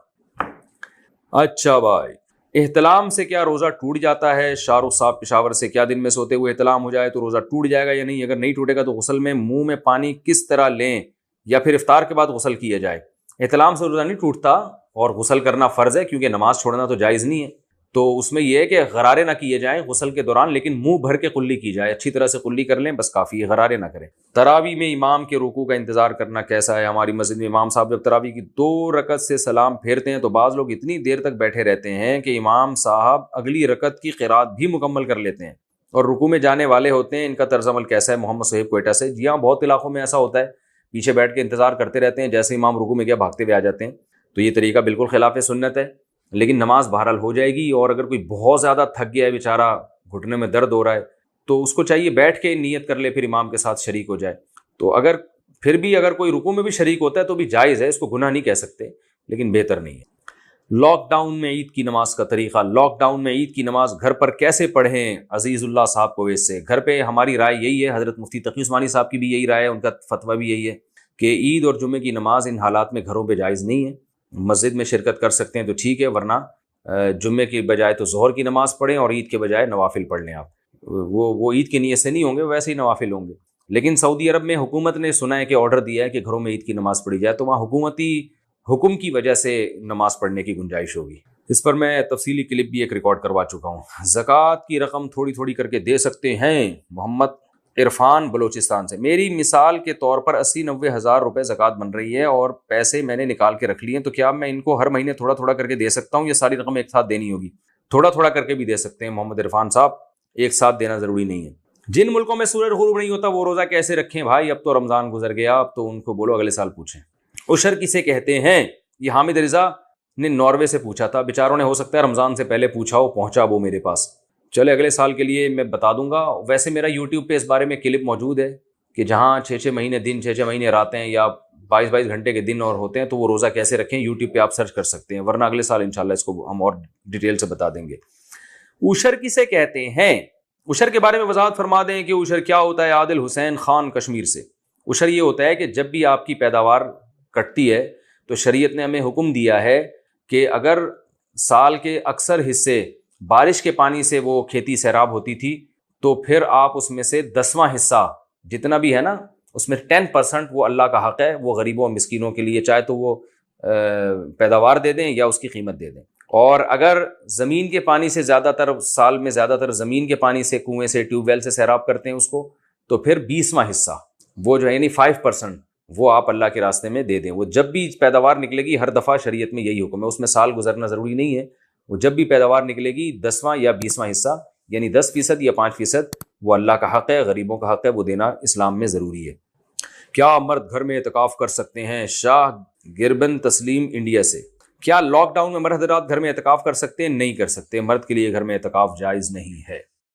اچھا بھائی، احتلام سے کیا روزہ ٹوٹ جاتا ہے؟ شاہ رخ صاحب پشاور سے. کیا دن میں سوتے ہوئے احتلام ہو جائے تو روزہ ٹوٹ جائے گا یا نہیں؟ اگر نہیں ٹوٹے گا تو غسل میں منہ میں پانی کس طرح لیں یا پھر افطار کے بعد غسل کیا جائے؟ احتلام سے روزہ نہیں ٹوٹتا اور غسل کرنا فرض ہے کیونکہ نماز چھوڑنا تو جائز نہیں ہے. تو اس میں یہ ہے کہ غرارے نہ کیے جائیں غسل کے دوران، لیکن منہ بھر کے قلی کی جائے. اچھی طرح سے قلی کر لیں بس کافی ہے، غرارے نہ کریں. تراویح میں امام کے رکوع کا انتظار کرنا کیسا ہے؟ ہماری مسجد میں امام صاحب جب تراویح کی 2 رکعت سے سلام پھیرتے ہیں تو بعض لوگ اتنی دیر تک بیٹھے رہتے ہیں کہ امام صاحب اگلی رکعت کی قرات بھی مکمل کر لیتے ہیں اور رکوع میں جانے والے ہوتے ہیں. ان کا طرز عمل کیسا ہے؟ محمد صہیب کوئٹہ سے. جی ہاں، بہت علاقوں میں ایسا ہوتا ہے، پیچھے بیٹھ کے انتظار کرتے رہتے ہیں، جیسے امام رکوع میں گیا بھاگتے ہوئے آ جاتے ہیں. تو یہ طریقہ بالکل خلاف سنت ہے، لیکن نماز بہرحال ہو جائے گی. اور اگر کوئی بہت زیادہ تھک گیا ہے بیچارہ گھٹنے میں درد ہو رہا ہے تو اس کو چاہیے بیٹھ کے نیت کر لے، پھر امام کے ساتھ شریک ہو جائے. تو پھر بھی اگر کوئی رکوع میں بھی شریک ہوتا ہے تو بھی جائز ہے، اس کو گناہ نہیں کہہ سکتے، لیکن بہتر نہیں ہے. لاک ڈاؤن میں عید کی نماز کا طریقہ. لاک ڈاؤن میں عید کی نماز گھر پر کیسے پڑھیں؟ عزیز اللہ صاحب کو سے گھر پہ ہماری رائے یہی ہے، حضرت مفتی تقی عثمانی صاحب کی بھی یہی رائے ہے، ان کا فتویٰ بھی یہی ہے کہ عید اور جمعے کی نماز ان حالات میں گھروں پہ جائز نہیں ہے. مسجد میں شرکت کر سکتے ہیں تو ٹھیک ہے، ورنہ جمعے کی بجائے تو ظہر کی نماز پڑھیں اور عید کے بجائے نوافل پڑھ لیں. آپ وہ عید کی نیت سے نہیں ہوں گے، ویسے ہی نوافل ہوں گے. لیکن سعودی عرب میں حکومت نے سنا ہے کہ آرڈر دیا ہے کہ گھروں میں عید کی نماز پڑھی جائے، تو وہاں حکومتی حکم کی وجہ سے نماز پڑھنے کی گنجائش ہوگی. اس پر میں تفصیلی کلپ بھی ایک ریکارڈ کروا چکا ہوں. زکوٰۃ کی رقم تھوڑی تھوڑی کر کے دے سکتے ہیں. محمد عرفان بلوچستان سے. میری مثال کے طور پر 80-90 ہزار روپے زکوٰۃ بن رہی ہے اور پیسے میں نے نکال کے رکھ لیے ہیں، تو کیا میں ان کو ہر مہینے تھوڑا تھوڑا کر کے دے سکتا ہوں یا ساری رقم ایک ساتھ دینی ہوگی؟ تھوڑا تھوڑا کر کے بھی دے سکتے ہیں محمد عرفان صاحب، ایک ساتھ دینا ضروری نہیں ہے. جن ملکوں میں سورج غروب نہیں ہوتا وہ روزہ کیسے رکھیں بھائی؟ اب تو رمضان گزر گیا، اب تو ان کو بولو اگلے سال پوچھیں. عشر کسے کہتے ہیں؟ یہ حامد رضا نے ناروے سے پوچھا تھا. بیچاروں نے ہو سکتا ہے رمضان سے پہلے پوچھا ہو، پہنچا وہ میرے پاس. چلے اگلے سال کے لیے میں بتا دوں گا. ویسے میرا یوٹیوب پہ اس بارے میں کلپ موجود ہے کہ جہاں 6 مہینے دن 6 مہینے راتیں یا 22 گھنٹے کے دن اور ہوتے ہیں تو وہ روزہ کیسے رکھیں، یوٹیوب پہ آپ سرچ کر سکتے ہیں. ورنہ اگلے سال انشاءاللہ اس کو ہم اور ڈیٹیل سے بتا دیں گے. عشر کسے کہتے ہیں؟ عشر کے بارے میں وضاحت فرما دیں کہ عشر کیا ہوتا ہے. عادل حسین خان کشمیر سے. عشر یہ ہوتا ہے کہ جب بھی آپ کی پیداوار کٹتی ہے تو شریعت نے ہمیں حکم دیا ہے کہ اگر سال کے اکثر حصے بارش کے پانی سے وہ کھیتی سیراب ہوتی تھی تو پھر آپ اس میں سے 10واں حصہ جتنا بھی ہے نا، اس میں 10% وہ اللہ کا حق ہے، وہ غریبوں اور مسکینوں کے لیے، چاہے تو وہ پیداوار دے دیں یا اس کی قیمت دے دیں. اور اگر زمین کے پانی سے زیادہ تر سال میں زیادہ تر زمین کے پانی سے، کنویں سے، ٹیوب ویل سے سیراب کرتے ہیں اس کو، تو پھر 20واں حصہ وہ جو ہے یعنی 5% وہ آپ اللہ کے راستے میں دے دیں. وہ جب بھی پیداوار نکلے گی، ہر دفعہ شریعت میں یہی حکم ہے، اس میں سال گزرنا ضروری نہیں ہے. وہ جب بھی پیداوار نکلے گی 10واں یا 20واں حصہ یعنی 10% یا 5% وہ اللہ کا حق ہے، غریبوں کا حق ہے، وہ دینا اسلام میں ضروری ہے. کیا مرد گھر میں اعتکاف کر سکتے ہیں؟ شاہ گربن تسلیم انڈیا سے. کیا لاک ڈاؤن میں مرد حضرات گھر میں اعتکاف کر سکتے ہیں؟ نہیں کر سکتے. مرد کے لیے گھر میں اعتکاف جائز نہیں ہے.